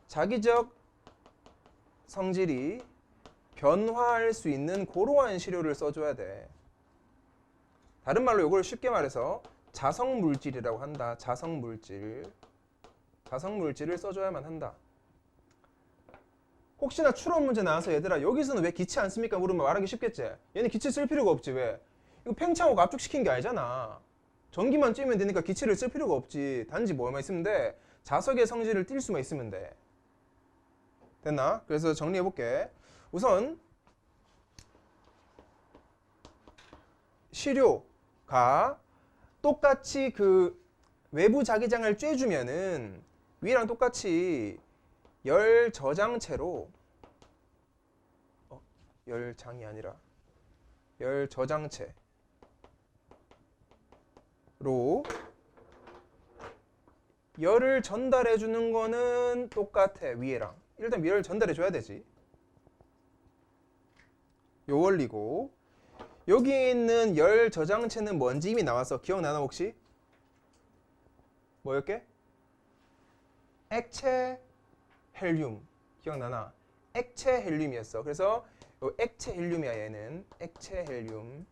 자기적 성질이 변화할 수 있는 고루한 시료를 써줘야 돼. 다른 말로 이걸 쉽게 말해서 자성물질이라고 한다. 자성물질. 자성물질을 써줘야만 한다. 혹시나 추론 문제 나와서 얘들아 여기서는 왜 기체 안 씁니까? 물으면 말하기 쉽겠지? 얘는 기체 쓸 필요가 없지. 왜? 이거 팽창하고 압축시킨 게 아니잖아. 전기만 쬐면 되니까 기체를 쓸 필요가 없지. 단지 뭐만 있으면 돼? 자석의 성질을 띌 수만 있으면 돼. 됐나? 그래서 정리해볼게. 우선 시료가 똑같이 그 외부 자기장을 쬐주면은 위랑 똑같이 열 저장체로 열장이 아니라 열 저장체로 열을 전달해 주는 거는 똑같아. 위에랑 일단 열을 전달해 줘야 되지. 요 원리고 여기 있는 열 저장체는 뭔지 이미 나왔어. 기억나나 혹시? 뭐였게? 액체 헬륨. 기억나나? 액체 헬륨이었어. 그래서 요 액체 헬륨이야. 얘는 액체 헬륨.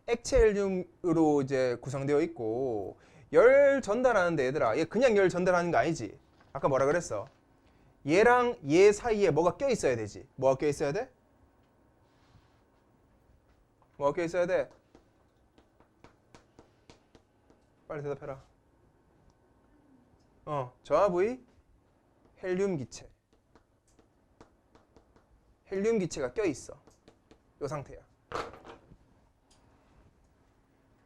액체 헬륨으로 이제 구성되어 있고 열 전달하는데 얘들아 얘 그냥 열 전달하는 거 아니지. 아까 뭐라 그랬어? 얘랑 얘 사이에 뭐가 껴 있어야 되지. 뭐가 껴 있어야 돼? 뭐가 껴 있어야 돼? 빨리 대답해라. 저하부의 헬륨 기체. 헬륨 기체가 껴 있어. 이 상태야.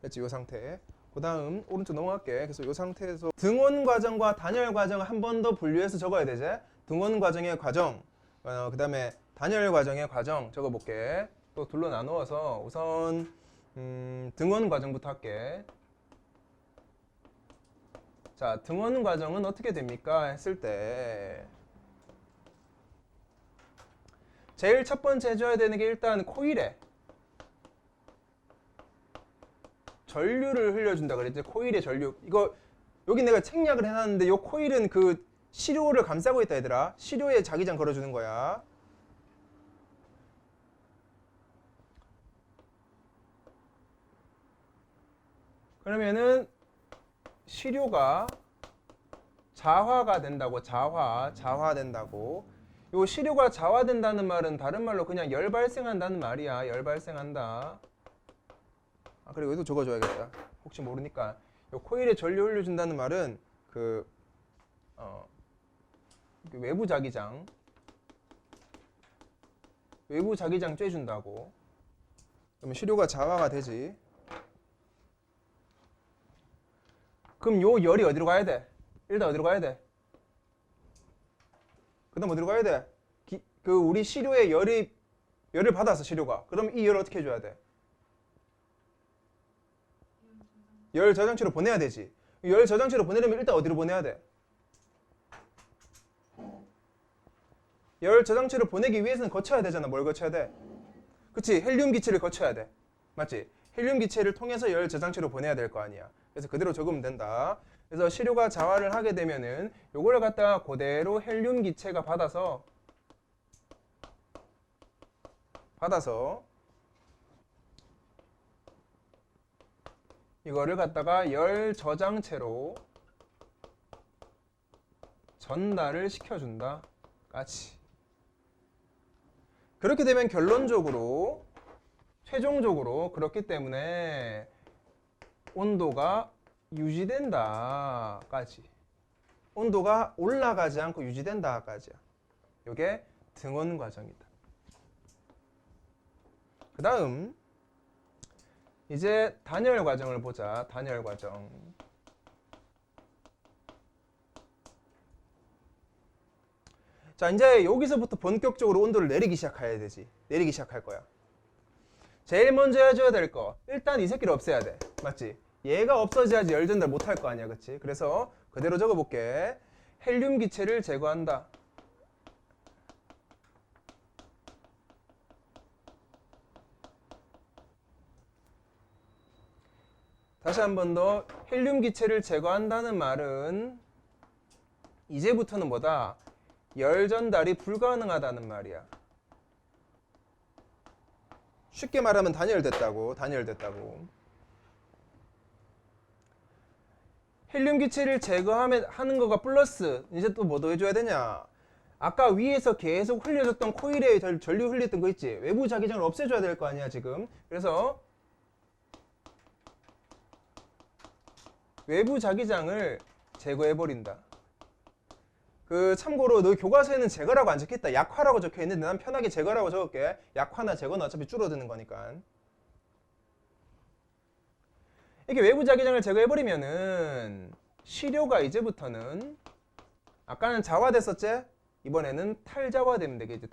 됐지? 이 상태. 그 다음 오른쪽 넘어갈게. 그래서 이 상태에서 등원 과정과 단열 과정을 한 번 더 분류해서 적어야 되지. 등원 과정의 과정, 그 다음에 단열 과정의 과정 적어볼게. 또 둘로 나누어서 우선 등원 과정부터 할게. 자, 등원 과정은 어떻게 됩니까? 했을 때 제일 첫 번째 해줘야 되는 게 일단 코일에 전류를 흘려준다 그랬지. 코일에 전류. 이거 여기 내가 책략을 해놨는데 요 코일은 그 시료를 감싸고 있다 얘들아. 시료에 자기장 걸어주는 거야. 그러면은 시료가 자화가 된다고. 자화된다고. 요 시료가 자화된다는 말은 다른 말로 그냥 열 발생한다는 말이야. 열 발생한다. 아, 그리고 여기도 적어줘야겠다. 혹시 모르니까. 요 코일에 전류 흘려준다는 말은 그 외부 자기장 쬐준다고. 그러면 시료가 자화가 되지. 그럼 요 열이 어디로 가야 돼? 일단 어디로 가야 돼? 그 다음 어디로 가야 돼? 그 우리 시료에 열을 받았어, 시료가. 그럼 이 열을 어떻게 해줘야 돼? 열 저장치로 보내야 되지. 열 저장치로 보내려면 일단 어디로 보내야 돼? 열 저장치를 보내기 위해서는 거쳐야 되잖아. 뭘 거쳐야 돼? 그치? 헬륨 기체를 거쳐야 돼. 맞지? 헬륨 기체를 통해서 열 저장치로 보내야 될 거 아니야. 그래서 그대로 적으면 된다. 그래서 시료가 자화를 하게 되면은 요걸 갖다가 그대로 헬륨 기체가 받아서 이거를 갖다가 열 저장체로 전달을 시켜준다. 까치. 그렇게 되면 결론적으로 최종적으로 그렇기 때문에 온도가 유지된다까지. 온도가 올라가지 않고 유지된다까지야. 이게 등원 과정이다. 그 다음 이제 단열 과정을 보자. 단열 과정. 자, 이제 여기서부터 본격적으로 온도를 내리기 시작해야 되지. 내리기 시작할 거야. 제일 먼저 해줘야 될 거, 일단 이 새끼를 없애야 돼. 맞지? 얘가 없어져야지 열 전달 못 할 거 아니야. 그치? 그래서 그대로 적어볼게. 헬륨 기체를 제거한다. 다시 한 번 더. 헬륨 기체를 제거한다는 말은 이제부터는 뭐다? 열 전달이 불가능하다는 말이야. 쉽게 말하면 단열됐다고. 헬륨 기체를 제거하는 거가 플러스, 이제 또 뭐 더해줘야 되냐? 아까 위에서 계속 흘려줬던 코일에 전류 흘렸던 거 있지? 외부 자기장을 없애줘야 될 거 아니야 지금. 그래서 외부 자기장을 제거해버린다. 그 참고로 너 교과서에는 제거라고 안 적혀있다. 약화라고 적혀있는데 난 편하게 제거라고 적을게. 약화나 제거는 어차피 줄어드는 거니까. 이렇게 외부 자기장을 제거해버리면은 시료가 이제부터는, 아까는 자화됐었지? 이번에는 탈자화되면 되겠지.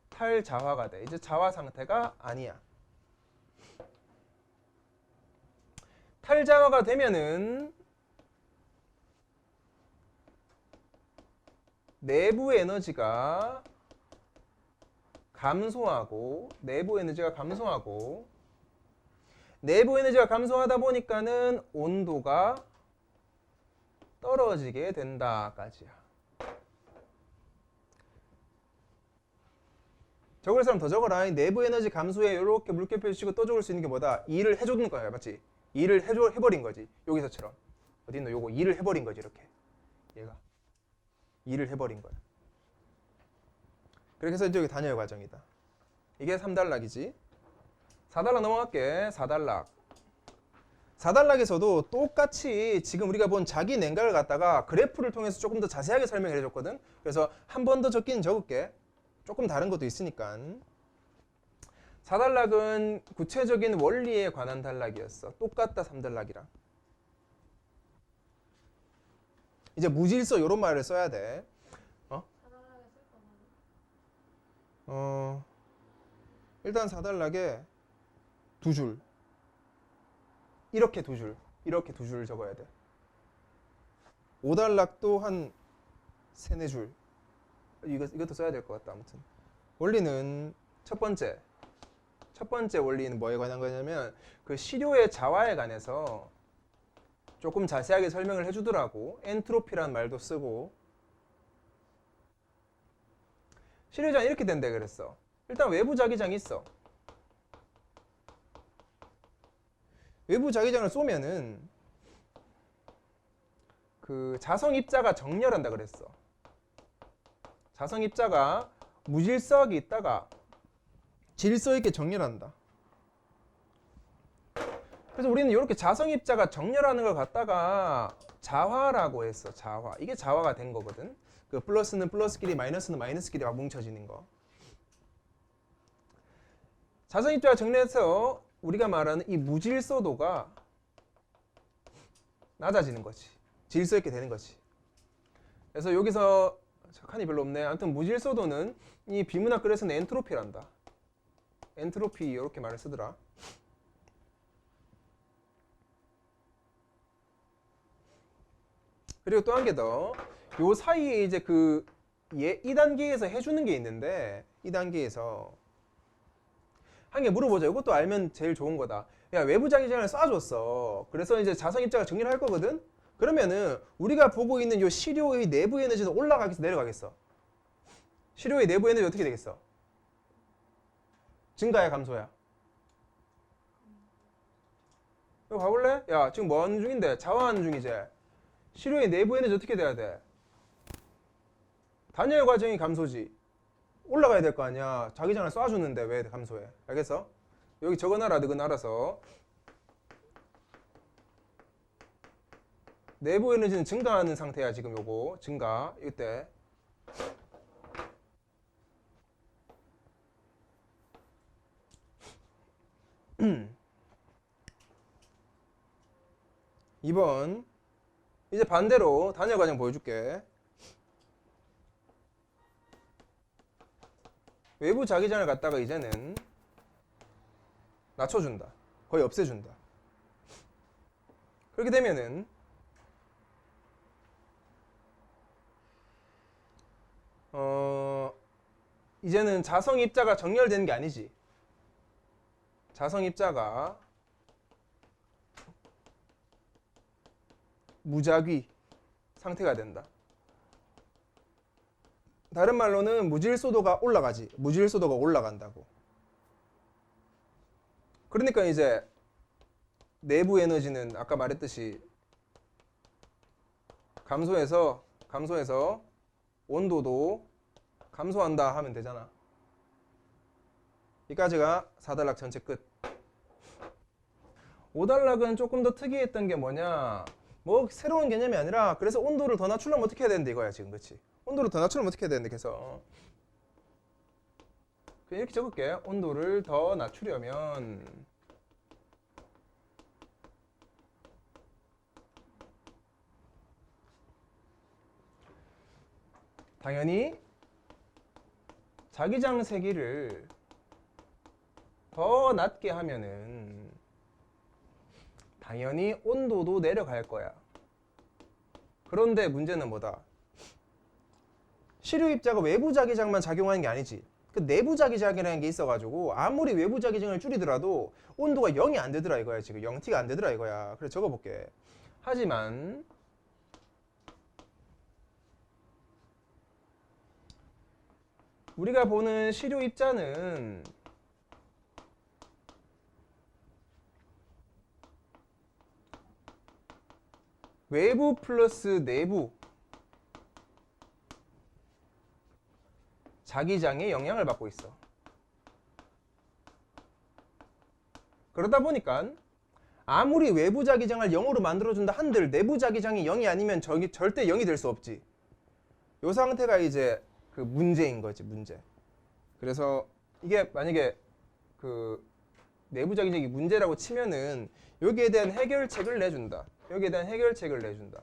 탈자화가 돼. 이제 자화 상태가 아니야. 탈자화가 되면은 내부 에너지가 감소하고 내부 에너지가 감소하다 보니까는 온도가 떨어지게 된다까지야. 적을 사람 더 적어라. 내부 에너지 감소에 이렇게 물결표 치고 또 적을 수 있는 게 뭐다? 일을 해주는 거야. 맞지? 일을 해버린 거지. 여기서처럼. 어디 있노? 요거 일을 해버린 거지. 이렇게. 얘가. 일을 해버린 거야. 그렇게 해서 이제 여기 단열 과정이다. 이게 3단락이지. 4단락 넘어갈게. 4단락에서도 똑같이 지금 우리가 본 자기 냉각을 갖다가 그래프를 통해서 조금 더 자세하게 설명해 줬거든. 그래서 한 번 더 적기는 적을게. 조금 다른 것도 있으니까. 4단락은 구체적인 원리에 관한 단락이었어. 똑같다 3단락이랑. 이제 무질서 이런 말을 써야 돼. 일단 4단락에 두 줄. 이렇게 두 줄 적어야 돼. 5단락도 한 3, 4줄. 이것도 써야 될 것 같다. 아무튼 원리는 첫 번째 원리는 뭐에 관한 거냐면 그 시료의 자화에 관해서 조금 자세하게 설명을 해주더라고. 엔트로피라는 말도 쓰고. 시료장이 이렇게 된대 그랬어. 일단 외부 자기장이 있어. 외부 자기장을 쏘면은 그 자성 입자가 정렬한다 그랬어. 자성 입자가 무질서하게 있다가 질서 있게 정렬한다. 그래서 우리는 이렇게 자성 입자가 정렬하는 걸 갖다가 자화라고 했어. 자화. 이게 자화가 된 거거든. 그 플러스는 플러스끼리 마이너스는 마이너스끼리 막 뭉쳐지는 거. 자성 입자가 정렬해서 우리가 말하는 이 무질서도가 낮아지는 거지. 질서 있게 되는 거지. 그래서 여기서 칸이 별로 없네. 아무튼 무질서도는 이 비문학 글에서는 엔트로피란다. 엔트로피 이렇게 말을 쓰더라. 그리고 또 한 개 더. 요 사이에 이제 그 2단계에서 해주는 게 있는데 2단계에서 한 개 물어보자. 이것도 알면 제일 좋은 거다. 야, 외부 자기장을 쏴줬어. 그래서 이제 자성 입자가 정리를 할 거거든. 그러면은 우리가 보고 있는 요 시료의 내부 에너지는 올라가겠어, 내려가겠어? 시료의 내부 에너지 어떻게 되겠어? 증가야, 감소야? 이거 봐볼래? 야, 지금 뭐 하는 중인데? 자화하는 중이지? 시료의 내부 에너지 어떻게 돼야 돼? 단열 과정이 감소지. 올라가야 될 거 아니야. 자기장을 쏴주는데 왜 감소해? 알겠어? 여기 적어놔라, 너는 알아서. 내부 에너지는 증가하는 상태야, 지금 요거. 증가. 이때. (2번) 이제 반대로 단열 과정 보여줄게. 외부 자기장을 갖다가 이제는 낮춰준다. 거의 없애준다. 그렇게 되면은 이제는 자성 입자가 정렬되는 게 아니지. 자성 입자가 무작위 상태가 된다. 다른 말로는 무질소도가 올라가지. 무질소도가 올라간다고. 그러니까 이제 내부 에너지는 아까 말했듯이 감소해서 온도도 감소한다 하면 되잖아. 여기까지가 4단락 전체 끝. 5단락은 조금 더 특이했던 게 뭐냐, 뭐 새로운 개념이 아니라 그래서 온도를 더 낮추려면 어떻게 해야 되는데 이거야 지금. 그렇지? 온도를 더 낮추려면 어떻게 해야 되는데. 그래서 그냥 이렇게 적을게. 온도를 더 낮추려면 당연히 자기장 세기를 더 낮게 하면은 당연히 온도도 내려갈 거야. 그런데 문제는 뭐다? 시료 입자가 외부 자기장만 작용하는 게 아니지. 그 내부 자기장이라는 게 있어가지고 아무리 외부 자기장을 줄이더라도 온도가 0이 안 되더라 이거야. 지금 0T가 안 되더라 이거야. 그래서 적어볼게. 하지만 우리가 보는 시료 입자는 외부 플러스 내부 자기장에 영향을 받고 있어. 그러다 보니까 아무리 외부 자기장을 0으로 만들어준다 한들 내부 자기장이 0이 아니면 절대 0이 될 수 없지. 이 상태가 이제 그 문제인 거지, 문제. 그래서 이게 만약에 그 내부 자기장이 문제라고 치면은 여기에 대한 해결책을 내준다. 여기에 대한 해결책을 내준다.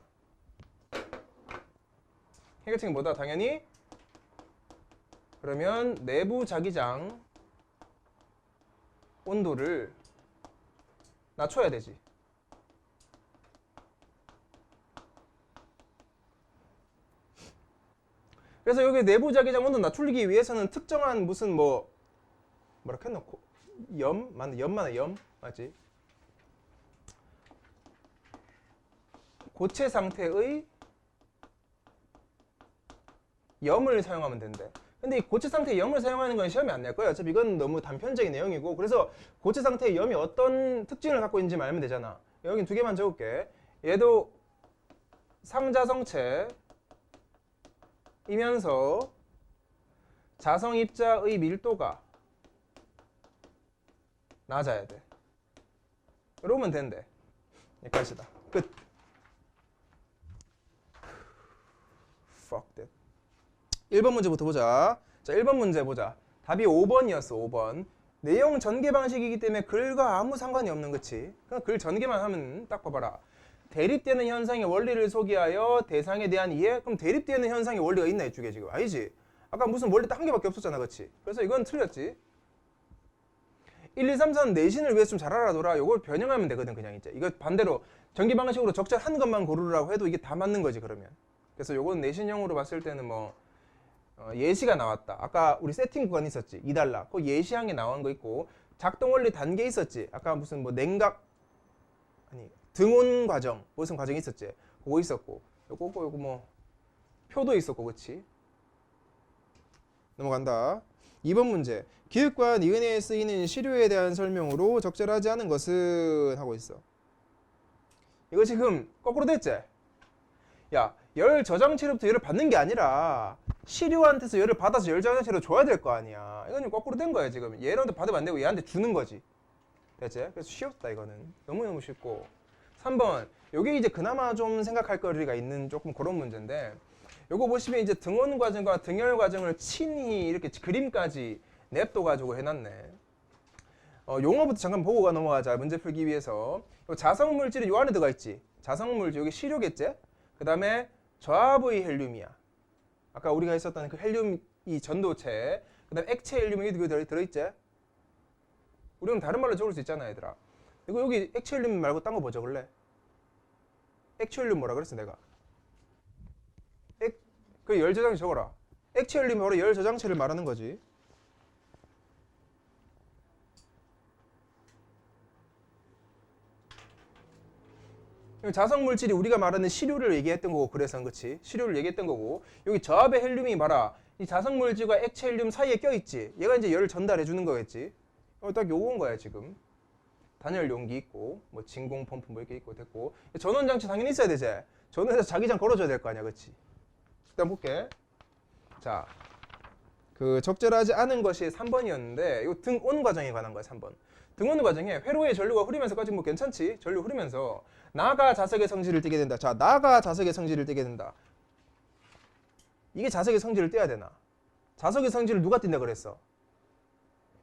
해결책이 뭐다? 당연히 그러면 내부 자기장 온도를 낮춰야 되지. 그래서 여기 내부 자기장 온도 낮추기 위해서는 특정한 무슨 뭐라 했나? 염? 맞나? 염 맞나? 염? 맞지? 고체 상태의 염을 사용하면 된대. 근데 이 고체 상태의 염을 사용하는 건 시험에 안 낼 거야. 어차피 이건 너무 단편적인 내용이고. 그래서 고체 상태의 염이 어떤 특징을 갖고 있는지 알면 되잖아. 여긴 두 개만 적을게. 얘도 상자성체이면서 자성입자의 밀도가 낮아야 돼. 이러면 된대. 여기까지다. 끝. Fuck that. 1번 문제부터 보자. 자, 1번 문제 보자. 답이 5번이었어. 5번. 내용 전개 방식이기 때문에 글과 아무 상관이 없는, 그치? 그냥 글 전개만 하면 딱 봐봐라. 대립되는 현상의 원리를 소개하여 대상에 대한 이해? 그럼 대립되는 현상의 원리가 있나 이쪽에 지금? 아니지. 아까 무슨 원리 딱 한 개밖에 없었잖아, 그치? 그래서 이건 틀렸지. 1, 2, 3, 4는 내신을 위해서 좀 잘 알아둬라. 이걸 변형하면 되거든, 그냥 이제. 이거 반대로 전개 방식으로 적절한 것만 고르라고 해도 이게 다 맞는 거지, 그러면. 그래서 요건 내신형으로 봤을 때는 뭐 예시가 나왔다. 아까 우리 세팅 구간 있었지. 2달러. 그 예시항에 나온 거 있고, 작동 원리 단계 있었지. 아까 무슨 뭐 냉각 아니 등온 과정 무슨 과정이 있었지. 그거 있었고, 요거 뭐 표도 있었고, 그렇지? 넘어간다. 2번 문제. 기획과 니은에 쓰이는 시료에 대한 설명으로 적절하지 않은 것은 하고 있어. 이거 지금 거꾸로 됐지? 야, 열 저장체로부터 열을 받는 게 아니라 시료한테서 열을 받아서 열 저장체로 줘야 될 거 아니야. 이건 거꾸로 된 거야 지금. 얘한테 받으면 안 되고 얘한테 주는 거지. 됐지? 그래서 쉬웠다 이거는. 너무너무 쉽고. 3번. 요게 이제 그나마 좀 생각할 거리가 있는 조금 그런 문제인데, 요거 보시면 이제 등원 과정과 등열 과정을 친히 이렇게 그림까지 냅둬가지고 해놨네. 용어부터 잠깐 보고 넘어가자. 문제 풀기 위해서. 요 자성물질이 요 안에 들어가 있지. 자성물질, 여기 시료겠지? 그 다음에 저압의 헬륨이야. 아까 우리가 했었던 그 헬륨 이 전도체. 그 다음에 액체 헬륨이 여기 들어있지? 우리는 다른 말로 적을 수 있잖아, 얘들아. 이거 여기 액체 헬륨 말고 딴 거 뭐 적을래? 액체 헬륨 뭐라 그랬어, 내가? 그 열 저장체 적어라. 액체 헬륨이 바로 열 저장체를 말하는 거지. 자성 물질이 우리가 말하는 시료를 얘기했던 거고, 그래서 그렇지. 시료를 얘기했던 거고, 여기 저압의 헬륨이 봐라. 이 자성 물질과 액체 헬륨 사이에 껴 있지. 얘가 이제 열을 전달해 주는 거겠지. 딱 요건 거야 지금. 단열 용기 있고, 뭐 진공 펌프 뭐 이렇게 있고 됐고. 전원 장치 당연히 있어야 되지. 전원에서 자기장 걸어줘야 될 거 아니야, 그렇지? 일단 볼게. 자, 그 적절하지 않은 것이 3번이었는데, 이거 등온 과정에 관한 거야, 3번. 등온 과정에 회로의 전류가 흐르면서까지 뭐 괜찮지? 전류 흐르면서 나가 자석의 성질을 띠게 된다. 자, 나가 자석의 성질을 띠게 된다. 이게 자석의 성질을 떼야 되나? 자석의 성질을 누가 띈다 그랬어?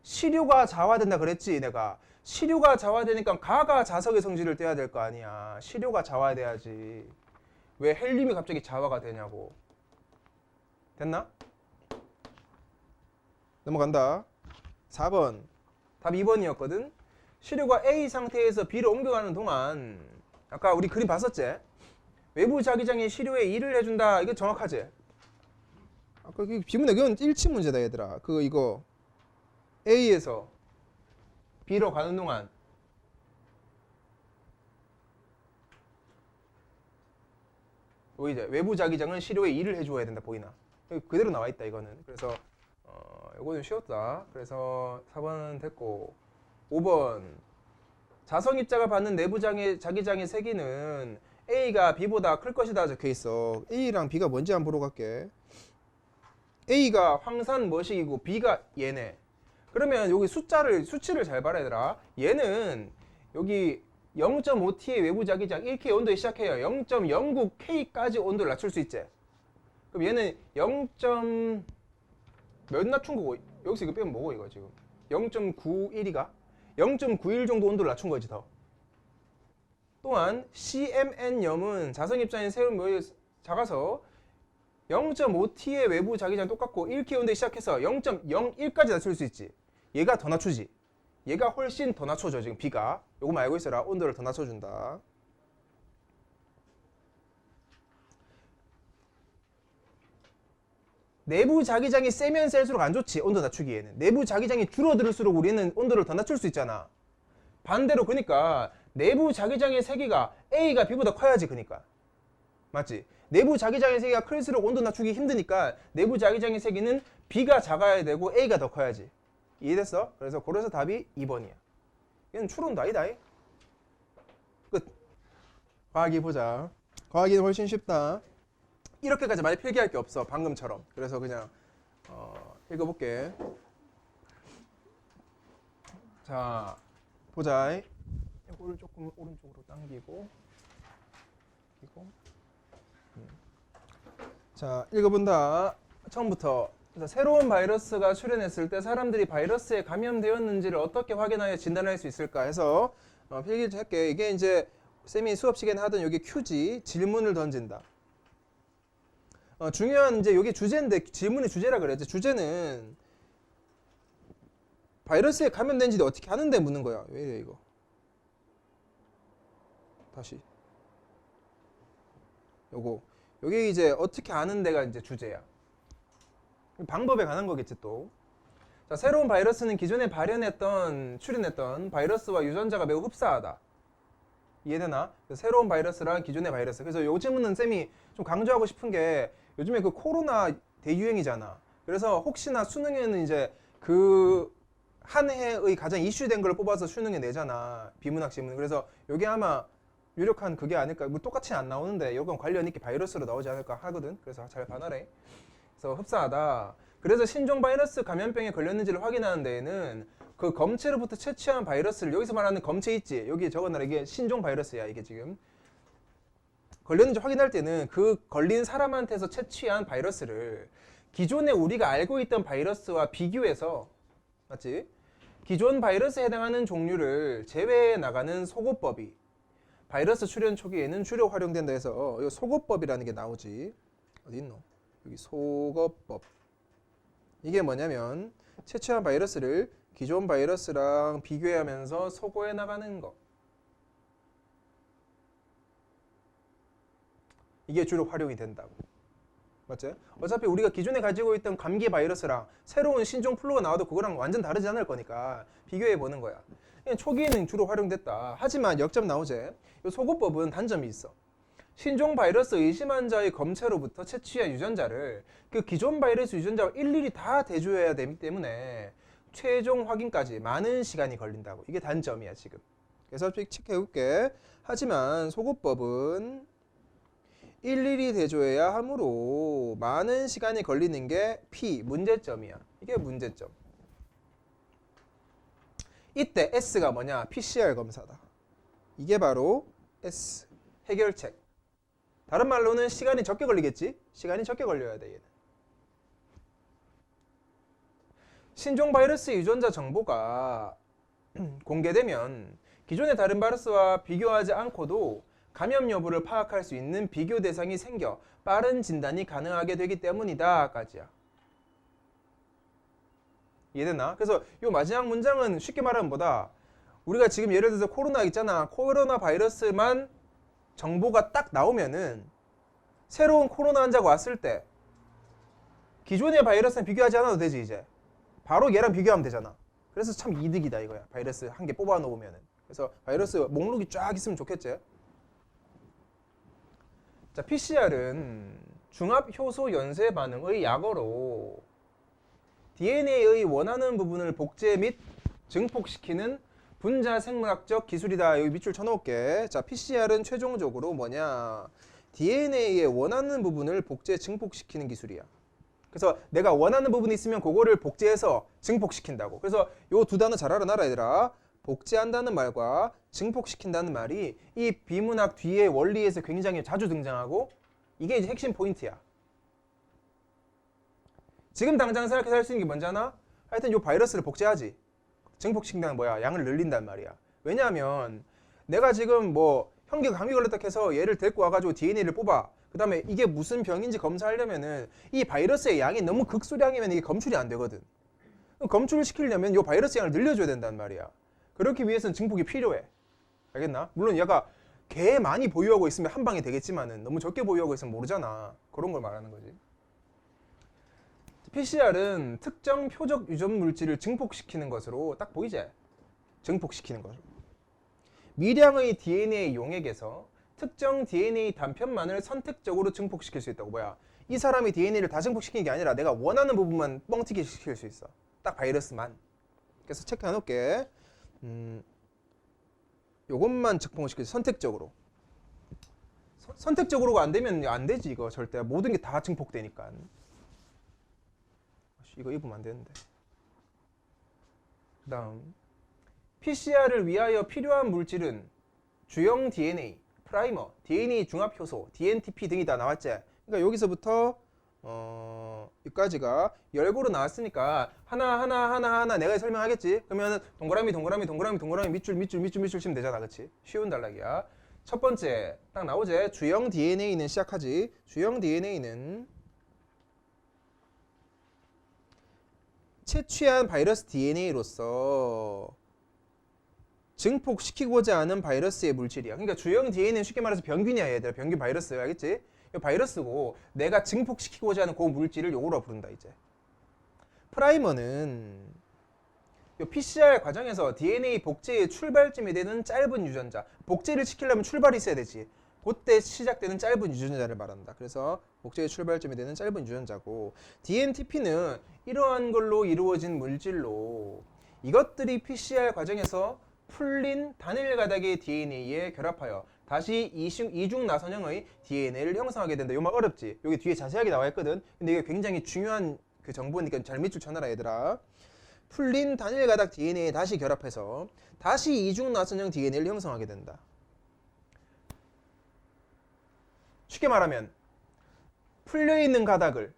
시료가 자화된다 그랬지, 내가. 시료가 자화되니까 가가 자석의 성질을 떼야 될 거 아니야. 시료가 자화돼야지. 왜 헬륨이 갑자기 자화가 되냐고. 됐나? 넘어간다. 4번. 답 2번이었거든. 시료가 A 상태에서 B로 옮겨가는 동안, 아까 우리 그림 봤었지? 외부 자기장이 시료에 일을 해준다. 이거 정확하지? 아까 비문에 이건 1치 문제다, 얘들아. 이거 A에서 B로 가는 동안 이제 외부 자기장은 시료에 일을 해줘야 된다. 보이나? 그대로 나와 있다, 이거는. 그래서 이거는 쉬웠다. 그래서 4번은 됐고, 5번. 자성입자가 받는 내부 자기장의 세기는 A가 B보다 클 것이다 적혀 있어. A랑 B가 뭔지 한번 보러 갈게. A가 황산 머식이고 B가 얘네. 그러면 여기 수치를 잘 봐라, 얘들아. 얘는 여기 0.5T의 외부 자기장 1K 온도에 시작해요. 0.09K까지 온도를 낮출 수 있지. 그럼 얘는 0. 몇 낮춘 거고, 여기서 이거 빼면 뭐고, 이거 지금 0.91이가 0.91 정도 온도를 낮춘 거지. 더 또한 CMN염은 자성입자인 세균 작아서 0.5T의 외부 자기장 똑같고 1K 온도에 시작해서 0.01까지 낮출 수 있지. 얘가 더 낮추지. 얘가 훨씬 더 낮춰줘 지금 B가. 요거만 알고 있어라. 온도를 더 낮춰준다. 내부 자기장이 세면 셀수록 안 좋지. 온도 낮추기에는. 내부 자기장이 줄어들수록 우리는 온도를 더 낮출 수 있잖아. 반대로 그러니까 내부 자기장의 세기가 A가 B보다 커야지. 그러니까 맞지? 내부 자기장의 세기가 클수록 온도 낮추기 힘드니까 내부 자기장의 세기는 B가 작아야 되고 A가 더 커야지. 이해됐어? 그래서 그래서 답이 2번이야. 얘는 추론도 아니다. 끝. 과학이 보자. 과학이 훨씬 쉽다. 이렇게까지 많이 필기할 게 없어. 방금처럼. 그래서 그냥 읽어볼게. 자, 보자. 이거를 조금 오른쪽으로 당기고 그리고 자, 읽어본다. 처음부터. 새로운 바이러스가 출현했을 때 사람들이 바이러스에 감염되었는지를 어떻게 확인하여 진단할 수 있을까 해서 필기를 할게. 이게 이제 쌤이 수업 시간에 하던 여기 큐지, 질문을 던진다. 중요한 이제 여기 주제인데 질문의 주제라 그랬지. 주제는 바이러스에 감염된지 어떻게 아는데 묻는 거야. 왜 이래 이거? 다시. 요거. 여기 이제 어떻게 아는 데가 이제 주제야. 방법에 관한 거겠지 또. 자, 새로운 바이러스는 기존에 출현했던 바이러스와 유전자가 매우 흡사하다. 이해되나? 새로운 바이러스랑 기존의 바이러스. 그래서 요 질문은 쌤이 좀 강조하고 싶은 게 요즘에 그 코로나 대유행이잖아. 그래서 혹시나 수능에는 이제 그 한 해의 가장 이슈된 걸 뽑아서 수능에 내잖아. 비문학 질문. 그래서 요게 아마 유력한 그게 아닐까. 뭐 똑같이 안 나오는데 요건 관련 있게 바이러스로 나오지 않을까 하거든. 그래서 잘 반하래. 그래서 흡사하다. 그래서 신종 바이러스 감염병에 걸렸는지를 확인하는 데에는 그 검체로부터 채취한 바이러스를 여기서 말하는 검체 있지. 여기 적어놔라. 이게 신종 바이러스야. 이게 지금. 걸렸는지 확인할 때는 그 걸린 사람한테서 채취한 바이러스를 기존에 우리가 알고 있던 바이러스와 비교해서 맞지? 기존 바이러스에 해당하는 종류를 제외해 나가는 소고법이 바이러스 출현 초기에는 주로 활용된다 해서 이 소고법이라는 게 나오지. 어디 있노? 여기 소거법. 이게 뭐냐면 채취한 바이러스를 기존 바이러스랑 비교하면서 소거해 나가는 거. 이게 주로 활용이 된다고. 맞지? 어차피 우리가 기존에 가지고 있던 감기 바이러스랑 새로운 신종 플루가 나와도 그거랑 완전 다르지 않을 거니까 비교해 보는 거야. 초기에는 주로 활용됐다. 하지만 역점 나오지. 이 소거법은 단점이 있어. 신종 바이러스 의심 환자의 검체로부터 채취한 유전자를 그 기존 바이러스 유전자와 일일이 다 대조해야 되기 때문에 최종 확인까지 많은 시간이 걸린다고. 이게 단점이야 지금. 그래서 체크해 볼게. 하지만 소거법은 일일이 대조해야 하므로 많은 시간이 걸리는 게 P, 문제점이야. 이게 문제점. 이때 S가 뭐냐? PCR 검사다. 이게 바로 S, 해결책. 다른 말로는 시간이 적게 걸리겠지? 시간이 적게 걸려야 돼, 얘는. 신종 바이러스 유전자 정보가 공개되면 기존의 다른 바이러스와 비교하지 않고도 감염 여부를 파악할 수 있는 비교 대상이 생겨 빠른 진단이 가능하게 되기 때문이다 까지야. 이해됐나? 그래서 이 마지막 문장은 쉽게 말하면 뭐다? 우리가 지금 예를 들어서 코로나 있잖아. 코로나 바이러스만 정보가 딱 나오면은 새로운 코로나 환자가 왔을 때 기존의 바이러스랑 비교하지 않아도 되지 이제. 바로 얘랑 비교하면 되잖아. 그래서 참 이득이다 이거야. 바이러스 한 개 뽑아 놓으면은. 그래서 바이러스 목록이 쫙 있으면 좋겠지. 자, PCR은 중합 효소 연쇄 반응의 약어로 DNA의 원하는 부분을 복제 및 증폭시키는 분자 생물학적 기술이다. 여기 밑줄 쳐놓을게. 자, PCR은 최종적으로 뭐냐? DNA의 원하는 부분을 복제 증폭시키는 기술이야. 그래서 내가 원하는 부분이 있으면 그거를 복제해서 증폭시킨다고. 그래서 요 두 단어 잘 알아놔라 얘들아. 복제한다는 말과 증폭시킨다는 말이 이 비문학 뒤에 원리에서 굉장히 자주 등장하고 이게 이제 핵심 포인트야. 지금 당장 생각해서 할 수 있는 게 뭔지 아나? 하여튼 요 바이러스를 복제하지. 증폭시킨다는 뭐야? 양을 늘린단 말이야. 왜냐하면 내가 지금 뭐 형기가 감기 걸렸다 해서 얘를 데리고 와가지고 DNA를 뽑아. 그 다음에 이게 무슨 병인지 검사하려면은 이 바이러스의 양이 너무 극소량이면 이게 검출이 안 되거든. 검출을 시키려면 요 바이러스 양을 늘려줘야 된단 말이야. 그렇기 위해서는 증폭이 필요해. 알겠나? 물론 얘가 개 많이 보유하고 있으면 한 방에 되겠지만은 너무 적게 보유하고 있으면 모르잖아. 그런 걸 말하는 거지. PCR은 특정 표적 유전 물질을 증폭시키는 것으로 딱 보이지? 증폭시키는 것으로. 미량의 DNA 용액에서 특정 DNA 단편만을 선택적으로 증폭시킬 수 있다고. 뭐야? 이 사람이 DNA를 다 증폭시키는 게 아니라 내가 원하는 부분만 뻥튀기 시킬 수 있어. 딱 바이러스만. 그래서 체크해 놓을게. 요것만 증폭을 시키지. 선택적으로. 선택적으로가 안 되면 안 되지. 이거 절대 모든 게 다 증폭되니까. 이거 입으면 안 되는데. 그 다음 PCR을 위하여 필요한 물질은 주형 DNA, 프라이머, DNA 중합 효소, DNTP 등이 다 나왔지. 그러니까 여기서부터 여기까지가 열고로 나왔으니까 하나 내가 설명하겠지. 그러면 동그라미 밑줄 치면 되잖아. 그치? 쉬운 단락이야. 첫 번째 딱 나오지. 주형 DNA는 시작하지. 주형 DNA는 채취한 바이러스 DNA로서 증폭시키고자 하는 바이러스의 물질이야. 그러니까 주형 DNA는 쉽게 말해서 병균이야. 얘들아. 병균 바이러스. 알겠지? 이 바이러스고 내가 증폭시키고자 하는 그 물질을 요거로 부른다. 이제 프라이머는 이 PCR 과정에서 DNA 복제의 출발점이 되는 짧은 유전자. 복제를 시키려면 출발이 있어야 되지. 그때 시작되는 짧은 유전자를 말한다. 그래서 복제의 출발점이 되는 짧은 유전자고, DNTP는 이러한 걸로 이루어진 물질로 이것들이 PCR 과정에서 풀린 단일 가닥의 DNA에 결합하여 다시 이중 나선형의 DNA를 형성하게 된다. 이 말 어렵지? 여기 뒤에 자세하게 나와 있거든. 근데 이게 굉장히 중요한 그 정보니까 잘 밑줄 쳐놔라 얘들아. 풀린 단일 가닥 DNA에 다시 결합해서 다시 이중 나선형 DNA를 형성하게 된다. 쉽게 말하면 풀려있는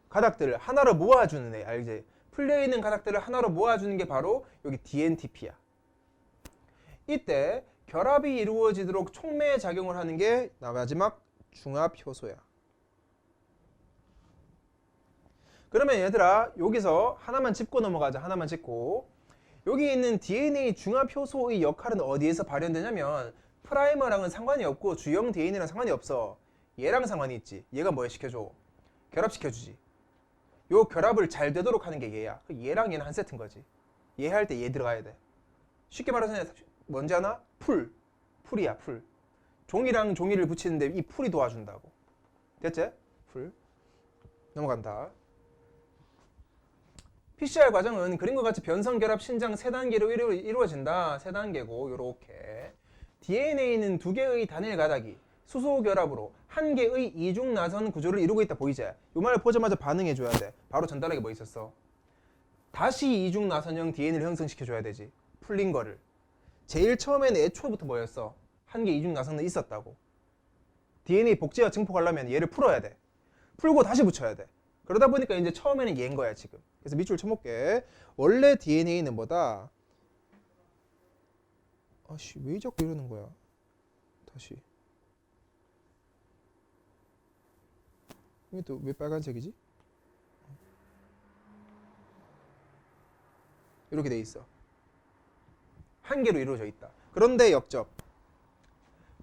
가닥들을 하나로 모아주는 애. 알지? 풀려있는 가닥들을 하나로 모아주는 게 바로 여기 DNTP야. 이때 결합이 이루어지도록 촉매 작용을 하는 게 마지막 중합효소야. 그러면 얘들아 여기서 하나만 짚고 넘어가자. 하나만 짚고. 여기 있는 DNA 중합효소의 역할은 어디에서 발현되냐면 프라이머랑은 상관이 없고 주형 DNA랑 상관이 없어. 얘랑 상관이 있지. 얘가 뭐 시켜줘? 결합시켜주지. 요 결합을 잘 되도록 하는 게 얘야. 얘랑 얘는 한 세트인 거지. 얘 할 때 얘 들어가야 돼. 쉽게 말해서 뭔지 아나? 풀이야. 풀. 종이랑 종이를 붙이는데 이 풀이 도와준다고. 됐지? 풀. 넘어간다. PCR 과정은 그림과 같이 변성, 결합, 신장 3단계로 이루어진다. 3단계고 요렇게. DNA는 2개의 단일 가닥이 수소 결합으로 1개의 이중 나선 구조를 이루고 있다. 보이지? 요 말을 보자마자 반응해줘야 돼. 바로 전달하게 뭐 있었어? 다시 이중 나선형 DNA를 형성시켜줘야 되지. 풀린 거를. 제일 처음에는 애초부터 뭐였어? 1개 이중 나선은 있었다고. DNA 복제와 증폭하려면 얘를 풀어야 돼. 풀고 다시 붙여야 돼. 그러다 보니까 이제 처음에는 얘인 거야 지금. 그래서 밑줄 쳐볼게. 원래 DNA는 뭐다? 아씨 왜 자꾸 이러는 거야? 다시. 이게 또 왜 빨간색이지? 이렇게 돼 있어. 1개로 이루어져 있다. 그런데 역적.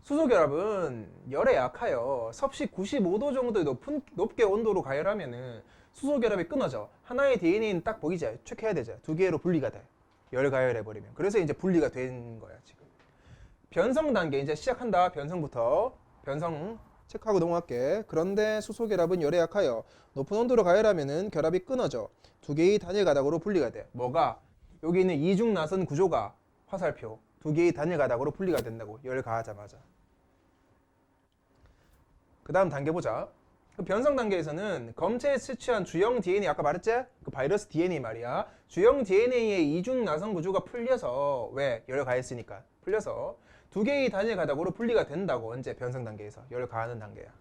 수소결합은 열에 약하여 섭씨 95도 정도의 높게 온도로 가열하면은 수소결합이 끊어져. 하나의 DNA는 딱 보이지? 체크해야 되지? 2개로 분리가 돼. 열 가열해버리면. 그래서 이제 분리가 된 거야 지금. 변성 단계 이제 시작한다. 변성부터. 변성 체크하고 넘어갈게. 그런데 수소결합은 열에 약하여 높은 온도로 가열하면은 결합이 끊어져 2개의 단일 가닥으로 분리가 돼. 뭐가? 여기 있는 이중 나선 구조가 화살표 2개의 단일 가닥으로 분리가 된다고. 열 가하자마자. 그 다음 단계 보자. 그 변성 단계에서는 검체에 채취한 주형 DNA 아까 말했지? 그 바이러스 DNA 말이야. 주형 DNA의 이중 나선 구조가 풀려서 왜? 열 가했으니까 풀려서 2개의 단일 가닥으로 분리가 된다고. 언제? 변성 단계에서. 열 가하는 단계야.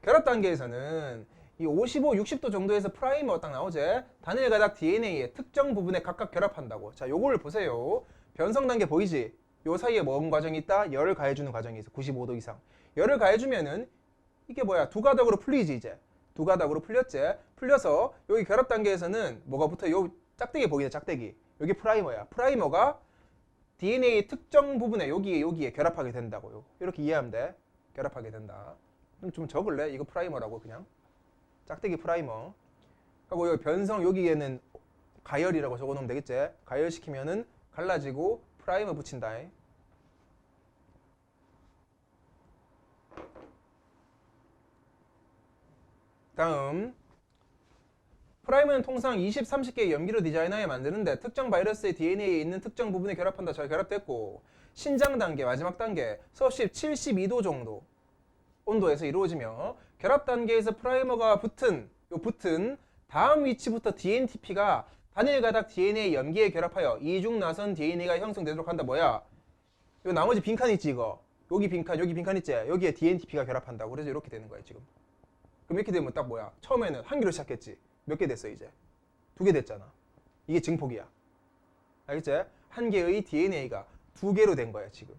결합 단계에서는 이 55, 60도 정도에서 프라이머 딱 나오지? 단일 가닥 DNA의 특정 부분에 각각 결합한다고. 자, 요걸 보세요. 변성 단계 보이지? 요 사이에 뭔 과정이 있다? 열을 가해주는 과정이 있어. 95도 이상. 열을 가해주면은 이게 뭐야? 2가닥으로 풀리지 이제. 2가닥으로 풀렸지? 풀려서 여기 결합 단계에서는 뭐가 붙어? 요 짝대기 보이네. 짝대기. 여기 프라이머야. 프라이머가 DNA 특정 부분에 여기에 결합하게 된다고. 이렇게 이해하면 돼. 결합하게 된다. 좀 적을래? 이거 프라이머라고 그냥. 짝대기 프라이머. 하고 여기 변성 여기에는 가열이라고 적어놓으면 되겠지? 가열시키면은 갈라지고 프라이머 붙인다. 다음 프라이머는 통상 20, 30개의 염기로 디자인하여 만드는데 특정 바이러스의 DNA에 있는 특정 부분에 결합한다. 잘 결합됐고 신장 단계, 마지막 단계 서식 72도 정도 온도에서 이루어지며 결합 단계에서 프라이머가 붙은 다음 위치부터 DNTP가 단일 가닥 DNA 염기에 결합하여 이중 나선 DNA가 형성되도록 한다. 뭐야? 요 나머지 빈칸 있지 이거. 여기 빈칸 있지? 여기에 DNTP가 결합한다고. 그래서 이렇게 되는 거야 지금. 그럼 이렇게 되면 딱 뭐야? 처음에는 한 개로 시작했지. 몇 개 됐어 이제? 2개 됐잖아. 이게 증폭이야. 알겠지? 한 개의 DNA가 2개로 된 거야 지금.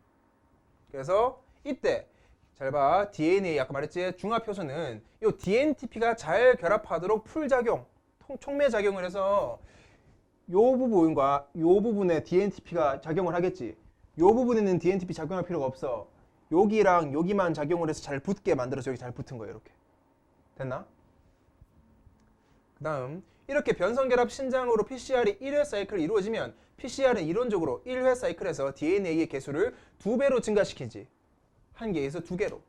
그래서 이때 잘 봐. DNA 아까 말했지? 중합 효소는 이 DNTP가 잘 결합하도록 풀작용, 촉매 작용을 해서 요 부분과 요 부분에 DNTP가 작용을 하겠지. 요 부분에는 DNTP 작용할 필요가 없어. 여기랑 여기만 작용을 해서 잘 붙게 만들어서 여기 잘 붙은 거예요. 이렇게. 됐나? 그 다음 이렇게 변성결합 신장으로 PCR이 1회 사이클이 이루어지면 PCR은 이론적으로 1회 사이클에서 DNA의 개수를 2배로 증가시키지. 1개에서 2개로.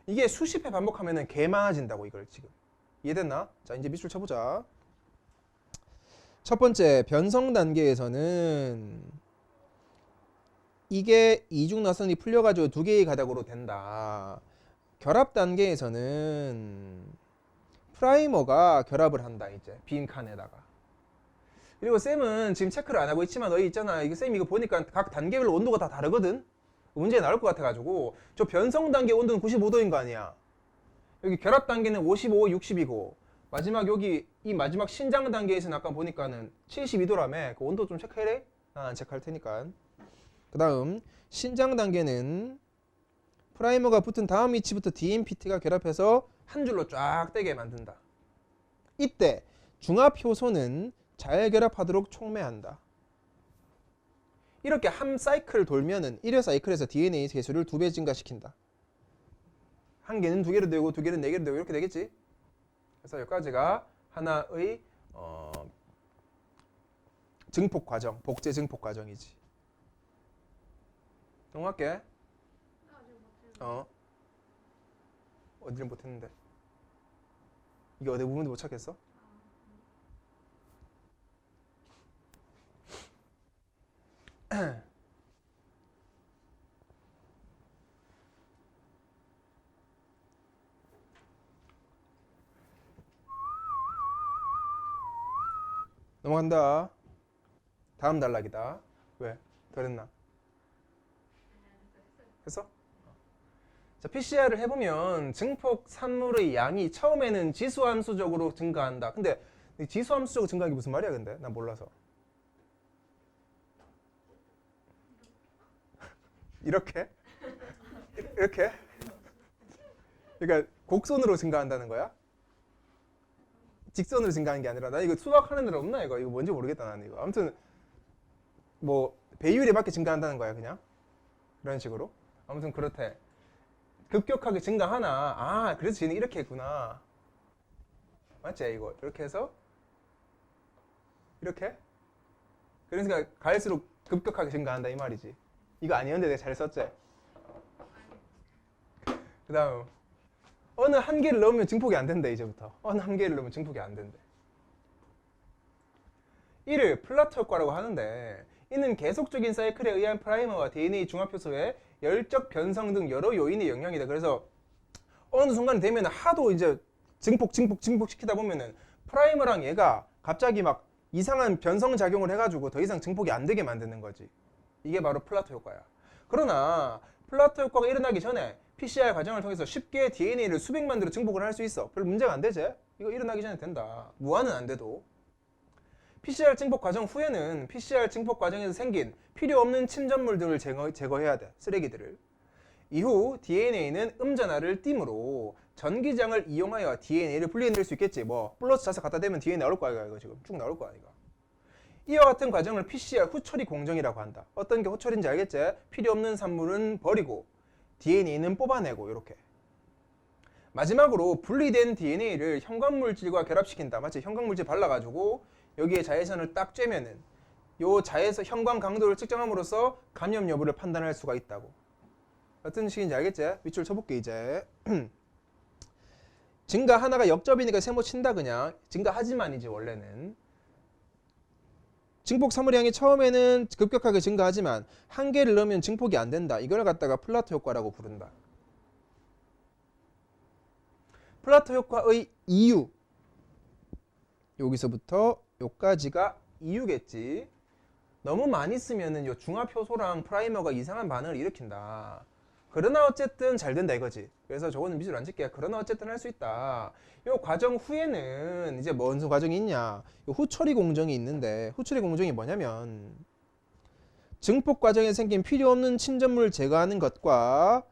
이게 수십 회 반복하면 개 많아진다고 이걸 지금. 이해됐나? 자 이제 밑줄 쳐보자. 첫 번째 변성 단계에서는 이게 이중 나선이 풀려가지고 2개의 가닥으로 된다. 결합 단계에서는 프라이머가 결합을 한다. 이제 빈 칸에다가. 그리고 쌤은 지금 체크를 안 하고 있지만 너희 있잖아. 이거 쌤 이거 보니까 각 단계별로 온도가 다 다르거든. 문제에 나올 것 같아가지고 저 변성 단계 온도는 95도인 거 아니야. 여기 결합 단계는 55, 60이고 마지막 여기 이 마지막 신장 단계에서는 아까 보니까는 72도라며. 그 온도 좀 체크해래? 난 안 체크할 테니까. 그 다음 신장 단계는 프라이머가 붙은 다음 위치부터 DNPT가 결합해서 한 줄로 쫙 떼게 만든다. 이때 중합 효소는 잘 결합하도록 촉매한다. 이렇게 한 사이클 돌면은 1회 사이클에서 DNA 개수를 2배 증가시킨다. 한 개는 2개로 되고 2개는 4개로 되고 이렇게 되겠지. 그래서 여기까지가 하나의 증폭 과정, 복제 증폭 과정이지. 넘어갈게. 어디를 못했는데? 이게 어디 부분도 못 찾겠어? 넘어간다. 다음 단락이다. 왜? 덜 했나? 했어? 자, PCR을 해보면 증폭 산물의 양이 처음에는 지수함수적으로 증가한다. 근데 지수함수적으로 증가하는 게 무슨 말이야 근데? 난 몰라서. 이렇게? 이렇게? 그러니까 곡선으로 증가한다는 거야? 직선으로 증가하는 게 아니라. 나 이거 수학하는 데는 없나 이거? 이거 뭔지 모르겠다 나는 이거. 아무튼 뭐 배율에 맞게 증가한다는 거야 그냥. 이런 식으로. 아무튼 그렇대. 급격하게 증가하나? 아, 그래서 쟤는 이렇게 했구나. 맞지? 이거 이렇게 해서 이렇게? 그러니까 갈수록 급격하게 증가한다 이 말이지. 이거 아니었는데 내가 잘 썼지? 그 다음 어느 한 개를 넣으면 증폭이 안 된다. 이제부터 어느 한 개를 넣으면 증폭이 안 된대. 이를 플라토 효과라고 하는데 이는 계속적인 사이클에 의한 프라이머와 DNA 중합효소의 열적 변성 등 여러 요인의 영향이다. 그래서 어느 순간 되면 하도 이제 증폭 시키다 보면은 프라이머랑 얘가 갑자기 막 이상한 변성 작용을 해가지고 더 이상 증폭이 안 되게 만드는 거지. 이게 바로 플라토 효과야. 그러나 플라토 효과가 일어나기 전에 PCR 과정을 통해서 쉽게 DNA를 수백만 대로 증폭을 할 수 있어. 별 문제가 안 되지? 이거 일어나기 전에 된다. 무한은 안 돼도. PCR 증폭 과정 후에는 PCR 증폭 과정에서 생긴 필요 없는 침전물들을 제거해야 돼. 쓰레기들을. 이후 DNA는 음전하를 띠므로 전기장을 이용하여 DNA를 분리해낼 수 있겠지. 뭐 플러스 자석 갖다 대면 DNA 나올 거야. 이거 지금 쭉 나올 거야. 이거. 이와 같은 과정을 PCR 후처리 공정이라고 한다. 어떤 게 후처리인지 알겠지? 필요 없는 산물은 버리고 DNA는 뽑아내고 이렇게. 마지막으로 분리된 DNA를 형광물질과 결합시킨다. 마치 형광물질 발라가지고 여기에 자외선을 딱 쬐면은 요 자외선 형광 강도를 측정함으로써 감염 여부를 판단할 수가 있다고. 어떤 식인지 알겠지? 밑줄 쳐볼게 이제. 증가 하나가 역접이니까 세모 친다 그냥. 증가하지만이지 원래는. 증폭 사물량이 처음에는 급격하게 증가하지만 한계를 넣으면 증폭이 안 된다. 이걸 갖다가 플라토 효과라고 부른다. 플라토 효과의 이유. 여기서부터 여기까지가 이유겠지. 너무 많이 쓰면은 요 중합 효소랑 프라이머가 이상한 반응을 일으킨다. 그러나 어쨌든 잘 된다 이거지. 그래서 저거는 미술 안 칠게. 그러나 어쨌든 할 수 있다. 요 과정 후에는 이제 무슨 과정이 있냐? 요 후처리 공정이 있는데 후처리 공정이 뭐냐면 증폭 과정에 생긴 필요 없는 침전물 제거하는 것과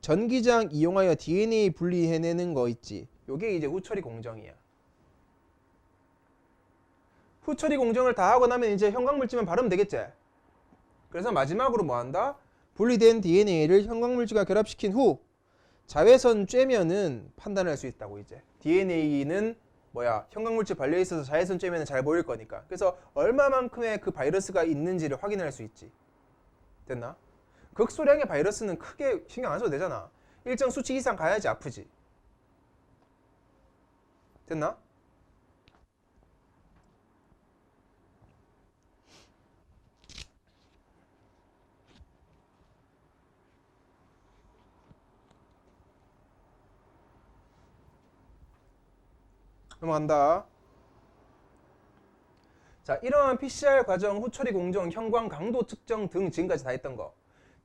전기장 이용하여 DNA 분리해내는 거 있지. 요게 이제 후처리 공정이야. 후처리 공정을 다 하고 나면 이제 형광물질만 바르면 되겠지. 그래서 마지막으로 뭐 한다? 분리된 DNA를 형광물질과 결합시킨 후 자외선 쬐면은 판단할 수 있다고. 이제 DNA는 뭐야? 형광물질 발려 있어서 자외선 쬐면은 잘 보일 거니까. 그래서 얼마만큼의 그 바이러스가 있는지를 확인할 수 있지. 됐나? 극소량의 바이러스는 크게 신경 안 써도 되잖아. 일정 수치 이상 가야지 아프지. 됐나? 넘어간다. 자, 이러한 PCR 과정, 후처리 공정, 형광 강도 측정 등 지금까지 다 했던 거.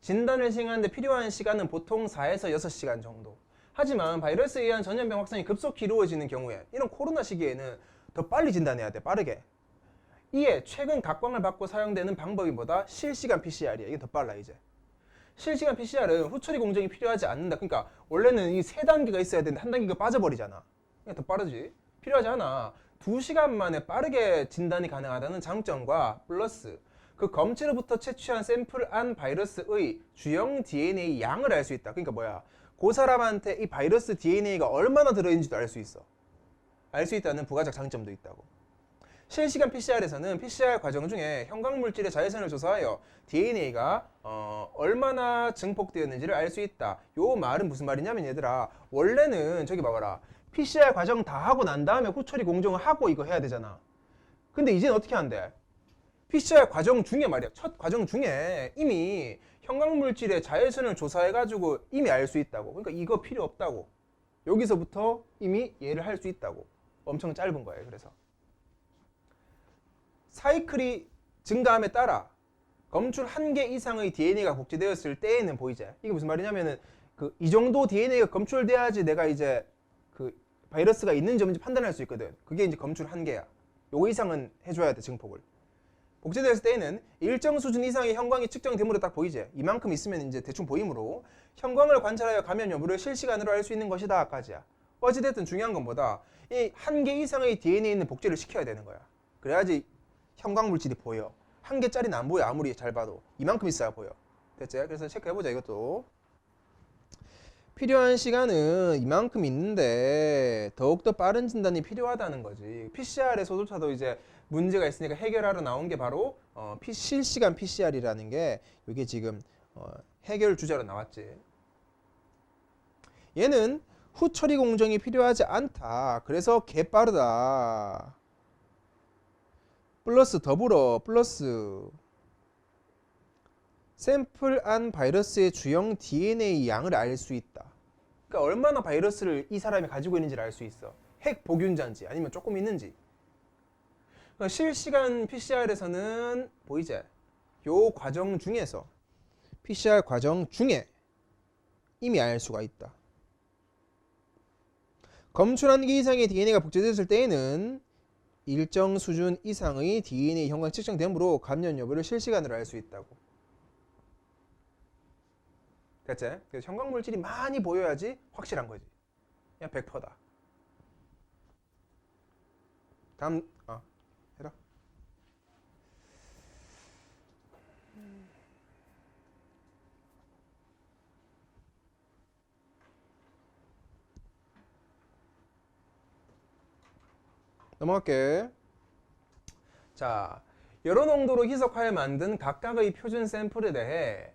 진단을 시행하는데 필요한 시간은 보통 4에서 6시간 정도. 하지만 바이러스에 의한 전염병 확산이 급속히 이루어지는 경우에 이런 코로나 시기에는 더 빨리 진단해야 돼. 빠르게. 이에 최근 각광을 받고 사용되는 방법이 뭐다? 실시간 PCR이야. 이게 더 빨라 이제. 실시간 PCR은 후처리 공정이 필요하지 않는다. 그러니까 원래는 이 3단계가 있어야 되는데 한 단계가 빠져버리잖아. 그러니까 더 빠르지. 필요하지 않아. 2시간 만에 빠르게 진단이 가능하다는 장점과 플러스 그 검체로부터 채취한 샘플 안 바이러스의 주형 DNA 양을 알 수 있다. 그러니까 뭐야? 그 사람한테 이 바이러스 DNA가 얼마나 들어있는지도 알 수 있어. 알 수 있다는 부가적 장점도 있다고. 실시간 PCR에서는 PCR 과정 중에 형광물질의 자외선을 조사하여 DNA가 얼마나 증폭되었는지를 알 수 있다. 요 말은 무슨 말이냐면 얘들아, 원래는 저기 봐봐라. PCR 과정 다 하고 난 다음에 후처리 공정을 하고 이거 해야 되잖아. 근데 이제는 어떻게 한대? PCR 과정 중에 말이야. 첫 과정 중에 이미 형광물질의 자외선을 조사해가지고 이미 알 수 있다고. 그러니까 이거 필요 없다고. 여기서부터 이미 얘를 할 수 있다고. 엄청 짧은 거예요. 그래서 사이클이 증가함에 따라 검출 1개 이상의 DNA가 복제되었을 때에는 보이지? 이게 무슨 말이냐면은 이 정도 DNA가 검출돼야지 내가 이제 바이러스가 있는지 없는지 판단할 수 있거든. 그게 이제 검출 1개야. 요거 이상은 해줘야 돼, 증폭을. 복제되었을 때에는 일정 수준 이상의 형광이 측정됨으로 딱 보이지? 이만큼 있으면 이제 대충 보이므로 형광을 관찰하여 감염 여부를 실시간으로 알 수 있는 것이다 까지야. 어찌됐든 중요한 건 뭐다? 이 1개 이상의 DNA는 복제를 시켜야 되는 거야. 그래야지 형광 물질이 보여. 1개짜리는 안 보여. 아무리 잘 봐도. 이만큼 있어야 보여. 됐지? 그래서 체크해보자 이것도. 필요한 시간은 이만큼 있는데 더욱더 빠른 진단이 필요하다는 거지. PCR에서조차도 이제 문제가 있으니까 해결하러 나온 게 바로 실시간 PCR이라는 게 이게 지금 해결 주제로 나왔지. 얘는 후처리 공정이 필요하지 않다. 그래서 개빠르다. 플러스 더불어 플러스 샘플 안 바이러스의 주형 DNA 양을 알 수 있다. 그러니까 얼마나 바이러스를 이 사람이 가지고 있는지를 알 수 있어. 핵 복균자인지 아니면 조금 있는지. 그러니까 실시간 PCR에서는 보이지? 요 과정 중에서 PCR 과정 중에 이미 알 수가 있다. 검출한 개 이상의 DNA가 복제됐을 때에는 일정 수준 이상의 DNA 형광 측정됨으로 감염 여부를 실시간으로 알 수 있다고. 됐지? 그래서 형광 물질이 많이 보여야지 확실한 거지. 그냥 100%다. 다음 해라. 넘어갈게. 자, 여러 농도로 희석하여 만든 각각의 표준 샘플에 대해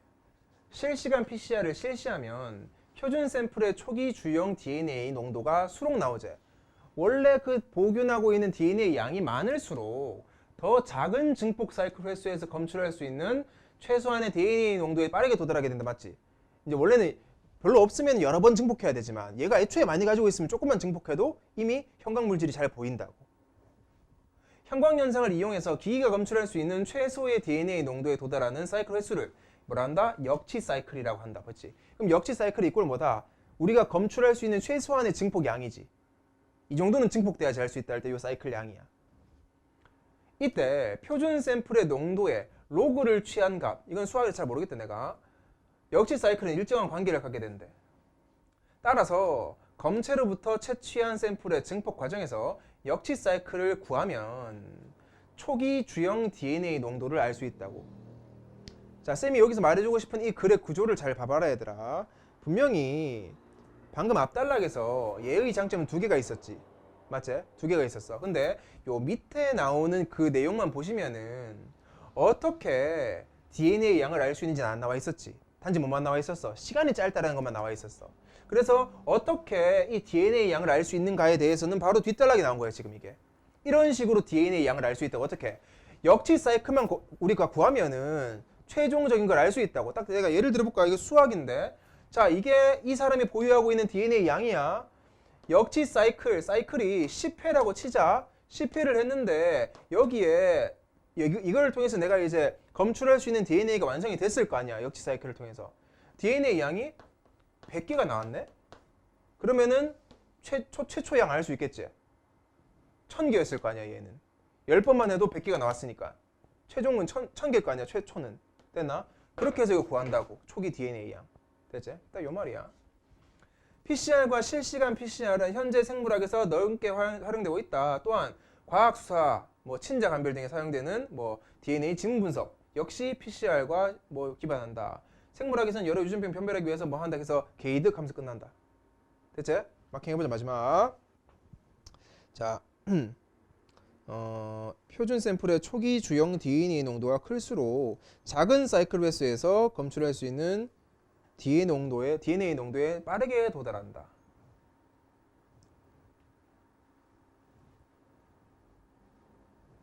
실시간 PCR을 실시하면 표준 샘플의 초기 주형 DNA 농도가 수록 나오제. 원래 그 보균하고 있는 DNA 양이 많을수록 더 작은 증폭 사이클 횟수에서 검출할 수 있는 최소한의 DNA 농도에 빠르게 도달하게 된다. 맞지? 이제 원래는 별로 없으면 여러 번 증폭해야 되지만 얘가 애초에 많이 가지고 있으면 조금만 증폭해도 이미 형광 물질이 잘 보인다고. 형광 현상을 이용해서 기기가 검출할 수 있는 최소의 DNA 농도에 도달하는 사이클 횟수를 뭐라 한다? 역치 사이클이라고 한다. 그렇지? 그럼 역치 사이클이 이꼴 뭐다? 우리가 검출할 수 있는 최소한의 증폭 양이지. 이 정도는 증폭돼야지 할 수 있다 할 때 이 사이클 양이야. 이때 표준 샘플의 농도에 로그를 취한 값, 이건 수학에서 잘 모르겠다 내가. 역치 사이클은 일정한 관계를 갖게 된대. 따라서 검체로부터 채취한 샘플의 증폭 과정에서 역치 사이클을 구하면 초기 주형 DNA 농도를 알 수 있다고. 자, 쌤이 여기서 말해주고 싶은 이 글의 구조를 잘 봐봐라 얘들아. 분명히 방금 앞단락에서 얘의 장점은 두 개가 있었지. 맞지? 두 개가 있었어. 근데 요 밑에 나오는 그 내용만 보시면은 어떻게 DNA 양을 알 수 있는지는 안 나와 있었지. 단지 뭐만 나와 있었어? 시간이 짧다라는 것만 나와 있었어. 그래서 어떻게 이 DNA 양을 알 수 있는가에 대해서는 바로 뒷단락이 나온 거야 지금 이게. 이런 식으로 DNA 양을 알 수 있다고. 어떻게? 역치 사이클만 우리가 구하면은 최종적인 걸 알 수 있다고. 딱 내가 예를 들어볼까? 이거 수학인데, 자, 이게 이 사람이 보유하고 있는 DNA 양이야. 역치 사이클이 10회라고 치자. 10회를 했는데 여기에 이걸 통해서 내가 이제 검출할 수 있는 DNA가 완성이 됐을 거 아니야. 역치 사이클을 통해서. DNA 양이 100개가 나왔네? 그러면은 최초 양 알 수 있겠지? 1000개였을 거 아니야, 얘는. 10번만 해도 100개가 나왔으니까. 최종은 1000개일 거 아니야, 최초는. 됐나? 그렇게 해서 이거 구한다고. 초기 DNA 양. 됐지? 딱 요 말이야. PCR과 실시간 PCR은 현재 생물학에서 넓게 활용되고 있다. 또한 과학수사, 친자 감별 등에 사용되는 DNA 지문 분석 역시 PCR과 기반한다. 생물학에서는 여러 유전병 변별하기 위해서 한다 해서 게이득 하면서 끝난다. 됐지? 마킹 해보자. 마지막. 자, 표준 샘플의 초기 주형 DNA 농도가 클수록 작은 사이클 횟수에서 검출할 수 있는 DNA 농도에 빠르게 도달한다.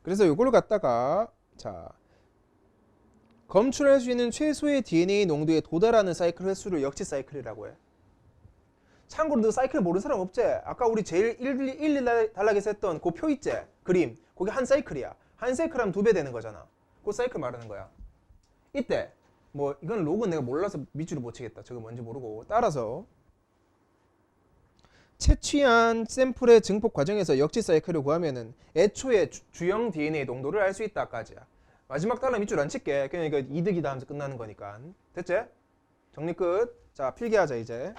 그래서 이걸 갖다가 자, 검출할 수 있는 최소의 DNA 농도에 도달하는 사이클 횟수를 역치 사이클이라고 해. 참고로 너 사이클 모르는 사람 없지? 아까 우리 제일 1 단락에서 했던 그 표 있지? 그림. 그게 한 사이클이야. 한 사이클 하면 2배 되는 거잖아. 그 사이클 말하는 거야. 이때 이건 로그는 내가 몰라서 밑줄을 못 치겠다. 저게 뭔지 모르고. 따라서 채취한 샘플의 증폭 과정에서 역치 사이클을 구하면은 애초에 주형 DNA 농도를 알 수 있다까지야. 마지막 단락 밑줄 안 칠게. 그냥 이거 이득이다 하면서 끝나는 거니까. 됐지? 정리 끝. 자, 필기하자 이제.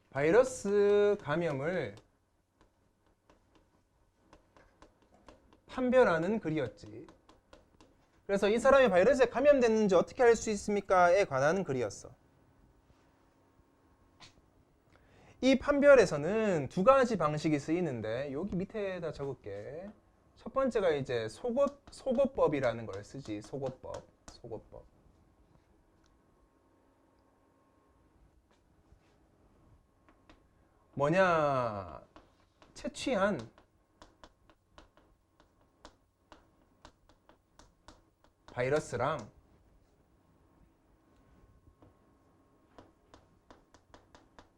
바이러스 감염을 판별하는 글이었지. 그래서 이 사람이 바이러스에 감염됐는지 어떻게 알 수 있습니까?에 관한 글이었어. 이 판별에서는 두 가지 방식이 쓰이는데 여기 밑에다 적을게. 첫 번째가 이제 속어법이라는 걸 쓰지. 속어법. 뭐냐? 채취한 바이러스랑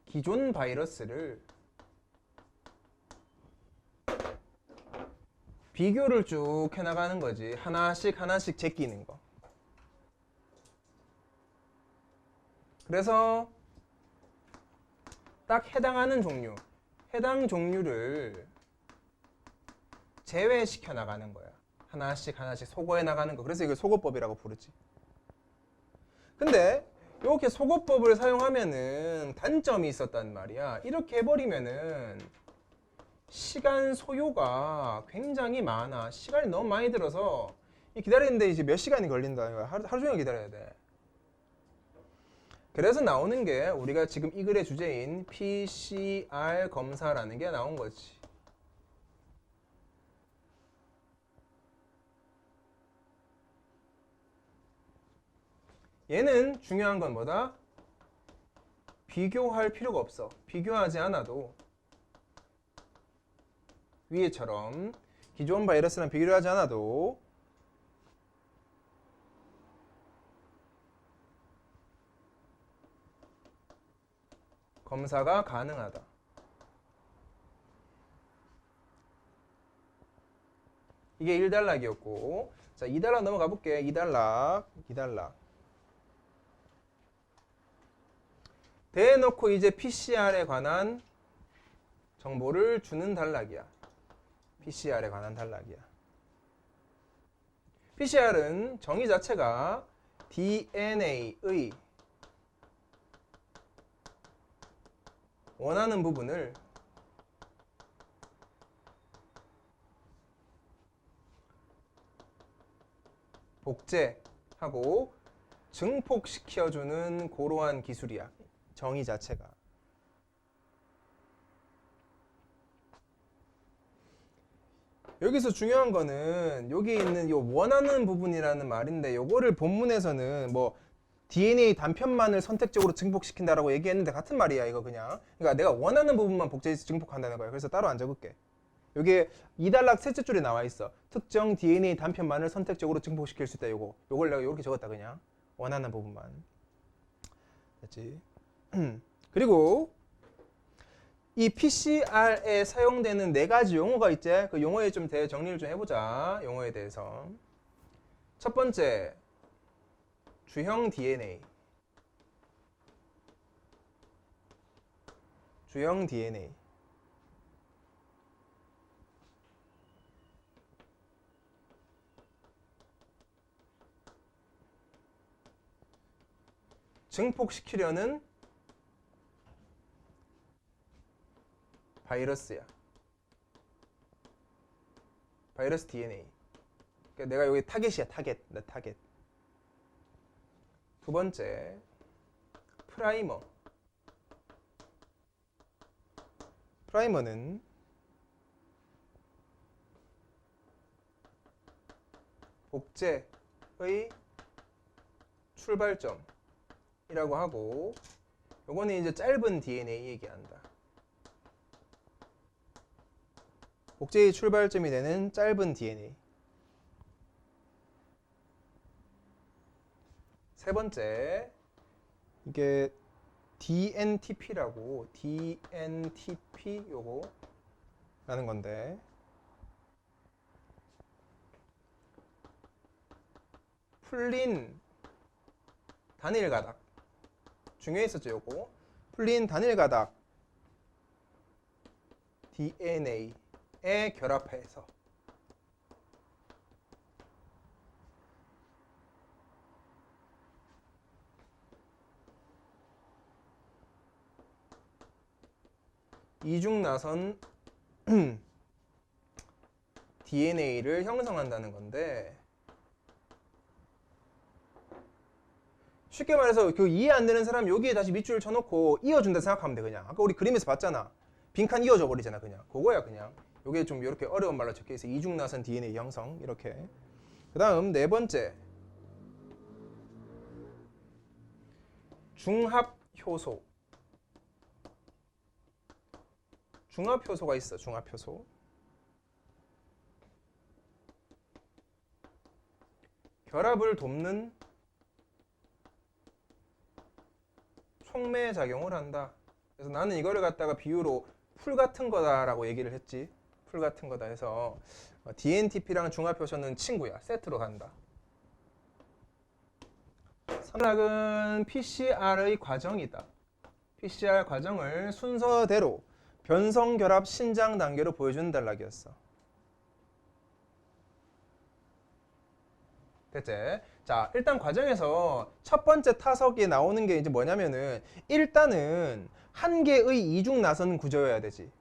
기존 바이러스를 비교를 쭉 해나가는 거지. 하나씩 제끼는 거. 그래서 딱 해당하는 해당 종류를 제외시켜 나가는 거야. 하나씩 소거해 나가는 거. 그래서 이걸 속어법이라고 부르지. 근데 이렇게 속어법을 사용하면은 단점이 있었단 말이야. 이렇게 해버리면은 시간 소요가 굉장히 많아. 시간이 너무 많이 들어서 기다리는데 이제 몇 시간이 걸린다. 하루 종일 기다려야 돼. 그래서 나오는 게 우리가 지금 이 글의 주제인 PCR 검사라는 게 나온 거지. 얘는 중요한 건 뭐다? 비교할 필요가 없어. 비교하지 않아도 위에처럼 기존 바이러스랑 비교를 하지 않아도 검사가 가능하다. 이게 1단락이었고, 자, 2단락 넘어가 볼게. 2단락. 대놓고 이제 PCR에 관한 정보를 주는 단락이야. PCR에 관한 단락이야. PCR은 정의 자체가 DNA의 원하는 부분을 복제하고 증폭시켜주는 고러한 기술이야. 정의 자체가. 여기서 중요한 거는 여기 있는 요 원하는 부분이라는 말인데 요거를 본문에서는 뭐 DNA 단편만을 선택적으로 증폭시킨다라고 얘기했는데 같은 말이야 이거 그냥. 그러니까 내가 원하는 부분만 복제해서 증폭한다는 거야. 그래서 따로 안 적을게. 여기에 2단락 셋째 줄에 나와 있어. 특정 DNA 단편만을 선택적으로 증폭시킬 수 있다. 요걸 내가 이렇게 적었다 그냥. 원하는 부분만. 됐지? 그리고 이 PCR에 사용되는 4가지 용어가 있지? 그 용어에 좀 정리를 좀 해보자. 용어에 대해서. 첫 번째, 주형 DNA. 주형 DNA. 증폭시키려는 바이러스야. 바이러스 DNA. 그러니까 내가 여기 타겟이야. 내 타겟. 두 번째, 프라이머. 프라이머는 복제의 출발점이라고 하고, 요거는 이제 짧은 DNA 얘기한다. 복제의 출발점이 되는 짧은 DNA. 세 번째, 이게 DNTP라고, DNTP 요거라는 건데, 풀린 단일 가닥. 중요했었죠 요거. 풀린 단일 가닥 DNA에 결합해서 이중나선 DNA를 형성한다는 건데, 쉽게 말해서 그 이해 안 되는 사람 여기에 다시 밑줄을 쳐놓고 이어준다 생각하면 돼. 그냥 아까 우리 그림에서 봤잖아. 빈칸 이어져 버리잖아. 그냥 그거야. 그냥 요게 좀 이렇게 어려운 말로 적혀있어. 이중나선 DNA 형성. 이렇게. 그 다음 네 번째, 중합효소. 중합효소가 있어. 중합효소. 결합을 돕는 촉매작용을 한다. 그래서 나는 이거를 갖다가 비유로 풀 같은 거다라고 얘기를 했지. 풀 같은 거다 해서 DNTP랑 중합효소는 친구야. 세트로 간다. 3단락은 PCR의 과정이다. PCR 과정을 순서대로 변성결합 신장 단계로 보여주는 단락이었어. 됐지? 자, 일단 과정에서 첫 번째 타석에 나오는 게 이제 뭐냐면은, 일단은 한 개의 이중 나선 구조여야 되지.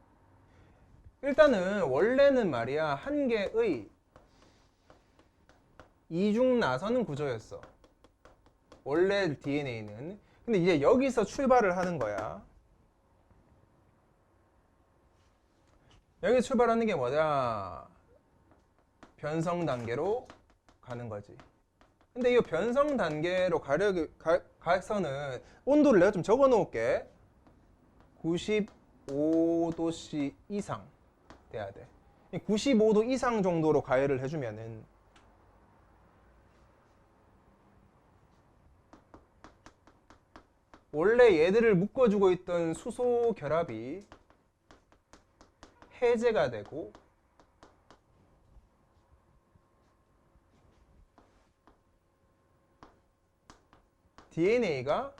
일단은 원래는 말이야 한 개의 이중 나선 구조였어. 원래 DNA는. 근데 이제 여기서 출발을 하는 거야. 여기 출발하는 게 뭐냐? 변성 단계로 가는 거지. 근데 이 변성 단계로 가서는 온도를 내가 좀 적어 놓을게. 95도씨 이상 돼야 돼. 95도 이상 정도로 가열을 해주면은 원래 얘들을 묶어주고 있던 수소 결합이 해제가 되고 DNA가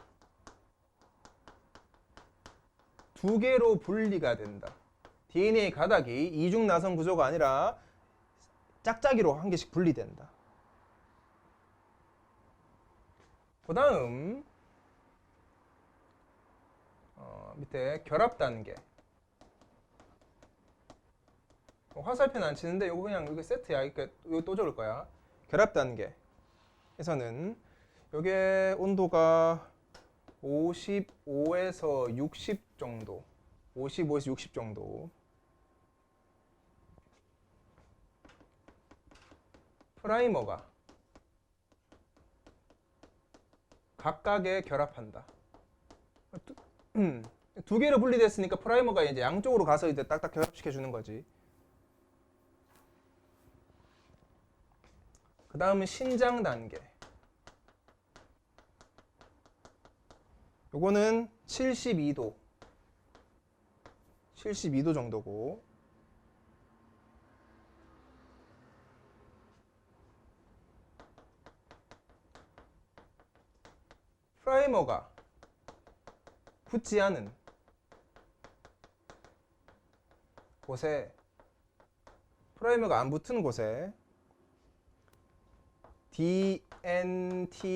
두 개로 분리가 된다. DNA 가닥이 이중 나선 구조가 아니라 짝짝이로 한 개씩 분리된다. 그 다음 밑에 결합 단계. 화살표는 안 치는데 이거 그냥 이거 세트야. 이거 또 적을 거야. 결합 단계에서는 여기에 온도가 55에서 60 정도, 55에서 60 정도. 프라이머가 각각에 결합한다. 두 개로 분리됐으니까 프라이머가 이제 양쪽으로 가서 이제 딱딱 결합시켜 주는 거지. 그 다음은 신장 단계. 요거는 72도 정도고, 프라이머가 붙지 않은 곳에, 프라이머가 안 붙은 곳에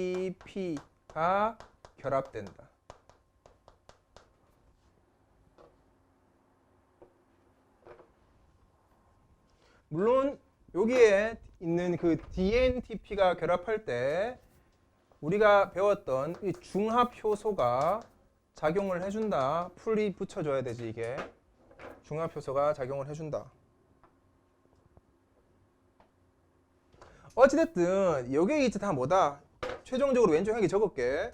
DNTP가 결합된다. 물론 여기에 있는 그 DNTP가 결합할 때 우리가 배웠던 이 중합 효소가 작용을 해준다. 풀이 붙여줘야 되지. 이게 중합 효소가 작용을 해준다. 어찌됐든 여기 이제 다 뭐다. 최종적으로 왼쪽 향기 적을게.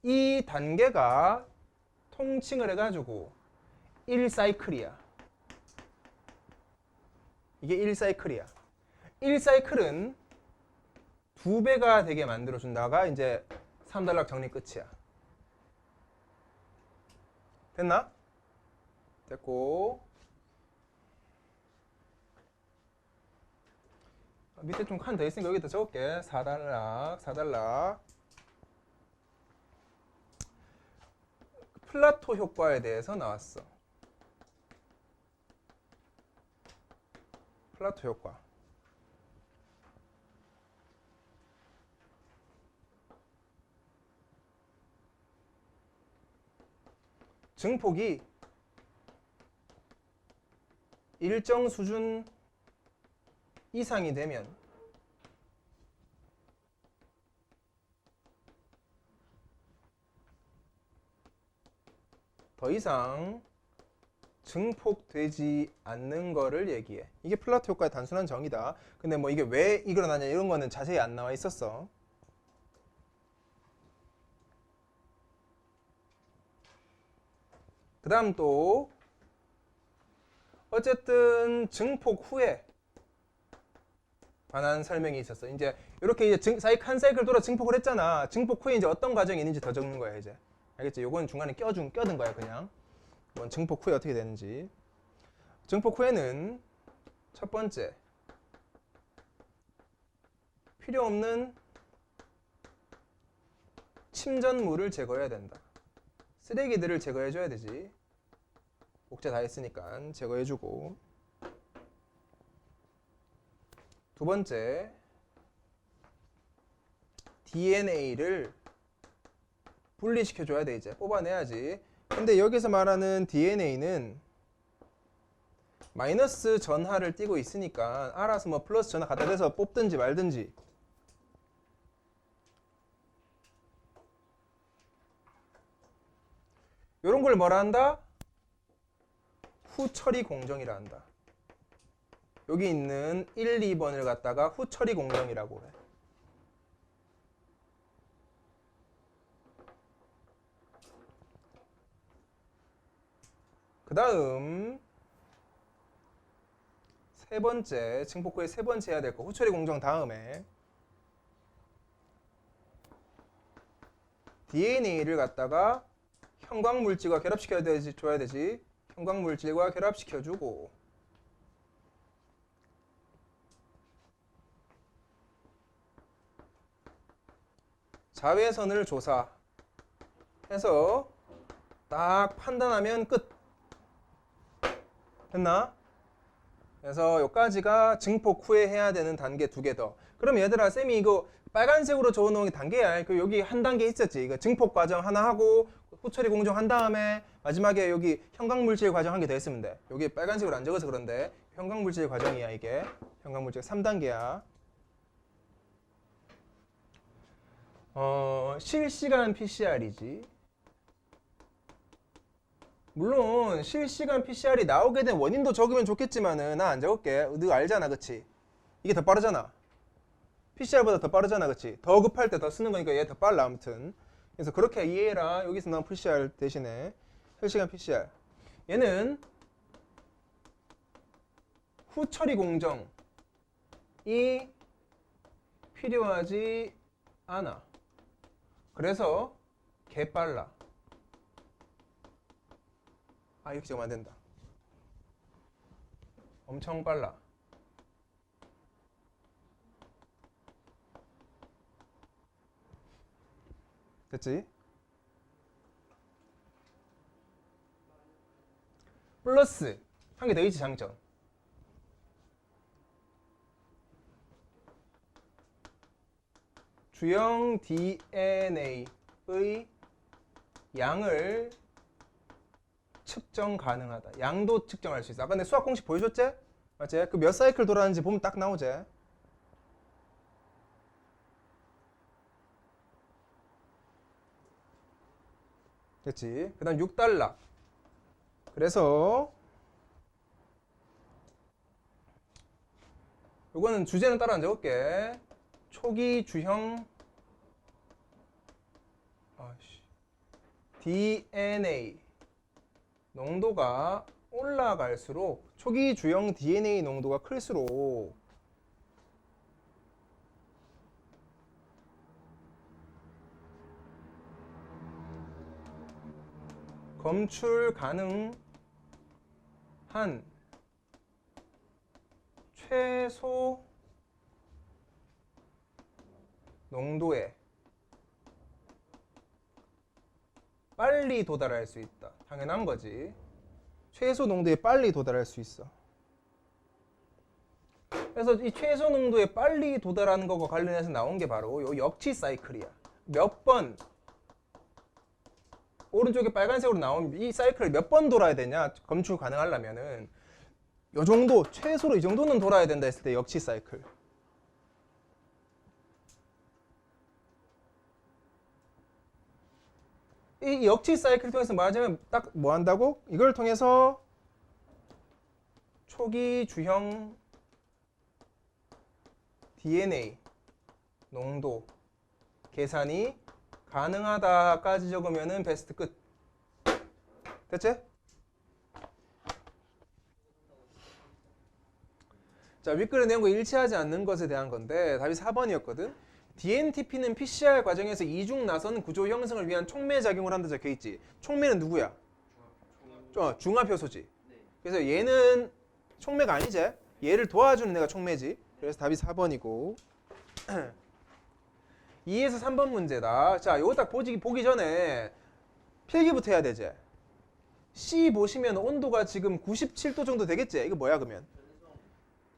이 단계가 통칭을 해가지고 1사이클이야. 이게 1사이클이야. 1사이클은 2배가 되게 만들어준다가 이제 3단락 정리 끝이야. 됐나? 됐고, 밑에 좀 칸 더 있으니까 여기다 적을게. 4단락. 플라토 효과에 대해서 나왔어. 플라토 효과. 증폭이 일정 수준 이상이 되면 더 이상 증폭되지 않는 거를 얘기해. 이게 플라토 효과의 단순한 정의다. 근데 뭐 이게 왜 일어나냐 이런 거는 자세히 안 나와 있었어. 그 다음 또 어쨌든 증폭 후에 관한 설명이 있었어. 이제 이렇게 이제 한 사이클 돌아 증폭을 했잖아. 증폭 후에 이제 어떤 과정이 있는지 더 적는 거야 이제. 알겠지? 요건 중간에 껴든 거야 그냥. 이건 증폭 후에 어떻게 되는지. 증폭 후에는 첫 번째, 필요 없는 침전물을 제거해야 된다. 쓰레기들을 제거해줘야 되지. 목재 다 했으니까 제거해주고. 두 번째, DNA를 분리시켜줘야 돼. 이제 뽑아내야지. 근데 여기서 말하는 DNA는 마이너스 전하를 띠고 있으니까 알아서 뭐 플러스 전하 갖다 대서 뽑든지 말든지. 요런 걸 뭐라 한다? 후처리 공정이라 한다. 여기 있는 1, 2번을 갖다가 후처리 공정이라고 해. 그 다음 세 번째, 증폭 후에 세 번째 해야 될 거, 후처리 공정 다음에 DNA를 갖다가 형광물질과 결합시켜야 되지, 줘야 되지. 형광물질과 결합시켜주고, 자외선을 조사해서 딱 판단하면 끝. 됐나? 그래서 여기까지가 증폭 후에 해야 되는 단계 두 개 더. 그럼 얘들아, 쌤이 이거 빨간색으로 적어놓은 게 단계야. 그 여기 한 단계 있었지. 이거 증폭 과정 하나 하고 후처리 공정 한 다음에 마지막에 여기 형광물질 과정 한 개 더 했으면 돼. 여기 빨간색으로 안 적어서 그런데 형광물질 과정이야 이게. 형광물질 3단계야. 실시간 PCR이지. 물론 실시간 PCR이 나오게 된 원인도 적으면 좋겠지만은 나 안 적을게. 너 알잖아, 그치? 이게 더 빠르잖아. PCR보다 더 빠르잖아, 그치? 더 급할 때 더 쓰는 거니까 얘 더 빨라, 아무튼. 그래서 그렇게 이해해라. 여기서 나온 PCR 대신에 실시간 PCR. 얘는 후처리 공정이 필요하지 않아. 그래서 개빨라. 아, 이렇게 적으면 안 된다. 엄청 빨라. 됐지? 플러스 한 개 더 있지, 장점. 주형 DNA의 양을 측정 가능하다. 양도 측정할 수 있어. 아까 내 수학 공식 보여줬지? 맞지? 그 몇 사이클 돌아가는지 보면 딱 나오지? 됐지? 그 다음 6달러. 그래서 요거는 주제는 따로 안 적을게. 초기 주형 DNA 농도가 올라갈수록, 초기 주형 DNA 농도가 클수록 검출 가능한 최소 농도에 빨리 도달할 수 있다. 당연한 거지. 최소 농도에 빨리 도달할 수 있어. 그래서 이 최소 농도에 빨리 도달하는 것과 관련해서 나온 게 바로 요 역치 사이클이야. 몇 번, 오른쪽에 빨간색으로 나온 이 사이클을 몇 번 돌아야 되냐, 검출 가능하려면은 요 정도, 최소로 이 정도는 돌아야 된다 했을 때 역치 사이클. 이 역치 사이클 통해서 말하자면 딱 뭐 한다고? 이걸 통해서 초기 주형 DNA 농도 계산이 가능하다까지 적으면은 베스트 끝. 됐지? 자, 윗글에 내용 거 일치하지 않는 것에 대한 건데 답이 4번이었거든. DNTP는 PCR 과정에서 이중 나선 구조 형성을 위한 촉매 작용을 한다 적혀 있지. 촉매는 누구야? 중합 효소지. 그래서 얘는 촉매가 아니지. 얘를 도와주는 애가 촉매지. 그래서 답이 4번이고. 2에서 3번 문제다. 자, 요거 딱 보기 전에 필기부터 해야 되지. C 보시면 온도가 지금 97도 정도 되겠지. 이거 뭐야 그러면?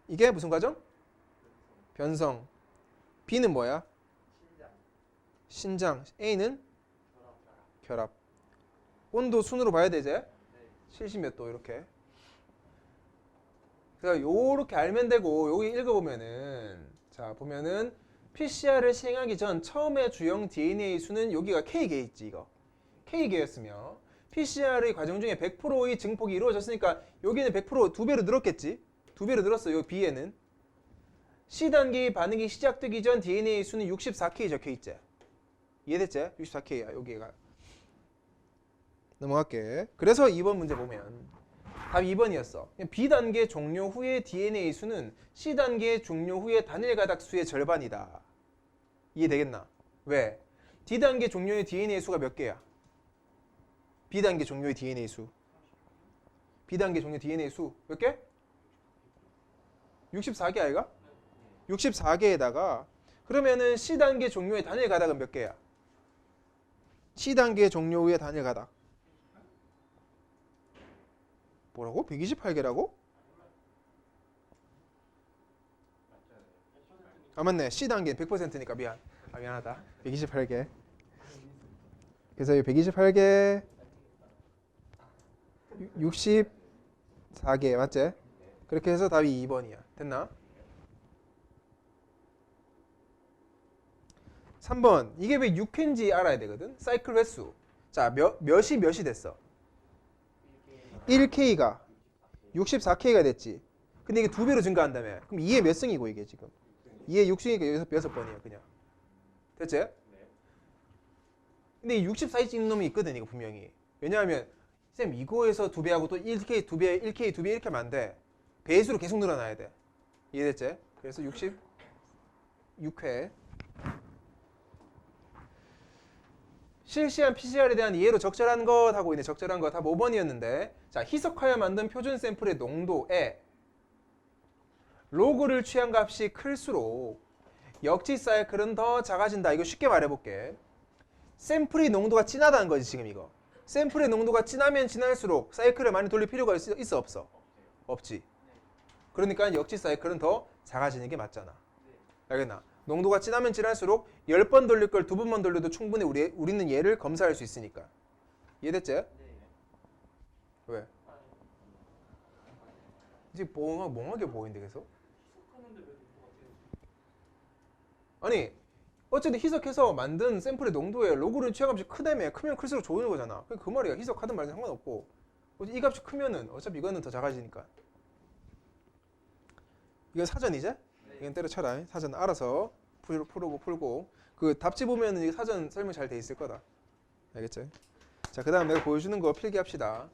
이게 무슨 과정? 변성. B는 뭐야? 신장. A는? 결합. 온도 순으로 봐야 되지? 70몇 도 이렇게. 그래서 요렇게 알면 되고, 여기 읽어보면은, 자 보면은 PCR을 시행하기 전 처음에 주형 DNA 수는 여기가 K개 있지, 이거. K개였으며 PCR의 과정 중에 100%의 증폭이 이루어졌으니까 여기는 100% 두 배로 늘었겠지. 두 배로 늘었어. 요 B에는 C단계의 반응이 시작되기 전 DNA 수는 64K 적혀있지. 이해됐지? 64K야 여기가. 넘어갈게. 그래서 2번 문제 보면 답 2번이었어. B단계 종료 후의 DNA 수는 C단계 종료 후의 단일 가닥 수의 절반이다. 이해되겠나? 왜? D단계 종료의 DNA 수가 몇 개야? B단계 종료의 DNA 수. B단계 종료 DNA 수 몇 개? 64개 아이가? 64개에다가 그러면은 C단계 종료의 단일 가닥은 몇 개야? C단계 종료 후의 단일 가닥. 뭐라고? 128개라고? 아 맞네. C단계 100%니까 미안. 아 미안하다. 128개. 그래서 이 128개 64개 맞지? 그렇게 해서 답이 2번이야. 됐나? 3번. 이게 왜 6회인지 알아야 되거든. 사이클 횟수. 자, 몇이 됐어? 1K가 64K가 됐지. 근데 이게 2배로 증가한다며. 그럼 2의 몇 승이고 이게 지금? 2의 6승이니까 여기서 6번이야 그냥. 됐지? 근데 이 64이 찍는 놈이 있거든 이거 분명히. 왜냐하면 쌤 이거에서 2배하고 또 1K 2배 1K 2배 이렇게 하면 안 돼. 배수로 계속 늘어나야 돼. 이해됐지? 그래서 66회. 실시한 PCR에 대한 이해로 적절한 것 하고 있네. 적절한 것 답 5번이었는데 자 희석하여 만든 표준 샘플의 농도에 로그를 취한 값이 클수록 역지 사이클은 더 작아진다. 이거 쉽게 말해볼게. 샘플의 농도가 진하다는 거지 지금 이거. 샘플의 농도가 진하면 진할수록 사이클을 많이 돌릴 필요가 있어 없어? 없지. 그러니까 역지 사이클은 더 작아지는 게 맞잖아. 알겠나? 농도가 진하면 진할수록 10번 돌릴 걸 2번만 돌려도 충분히 우리는 얘를 검사할 수 있으니까. 이해됐지? 네. 왜? 이제 멍하게 보이는데 계속? 아니 어쨌든 희석해서 만든 샘플의 농도에 로그를 취약값이 크다며. 크면 클수록 좋은 거잖아. 그 말이야. 희석하든 말든 상관없고 이 값이 크면은 어차피 이거는 더 작아지니까. 이건 사전이지? 이건 때려쳐라. 사전 알아서 풀고 그 답지 보면은 사전 설명 잘 돼 있을 거다. 알겠지? 자, 그 다음 내가 보여주는 거 필기합시다.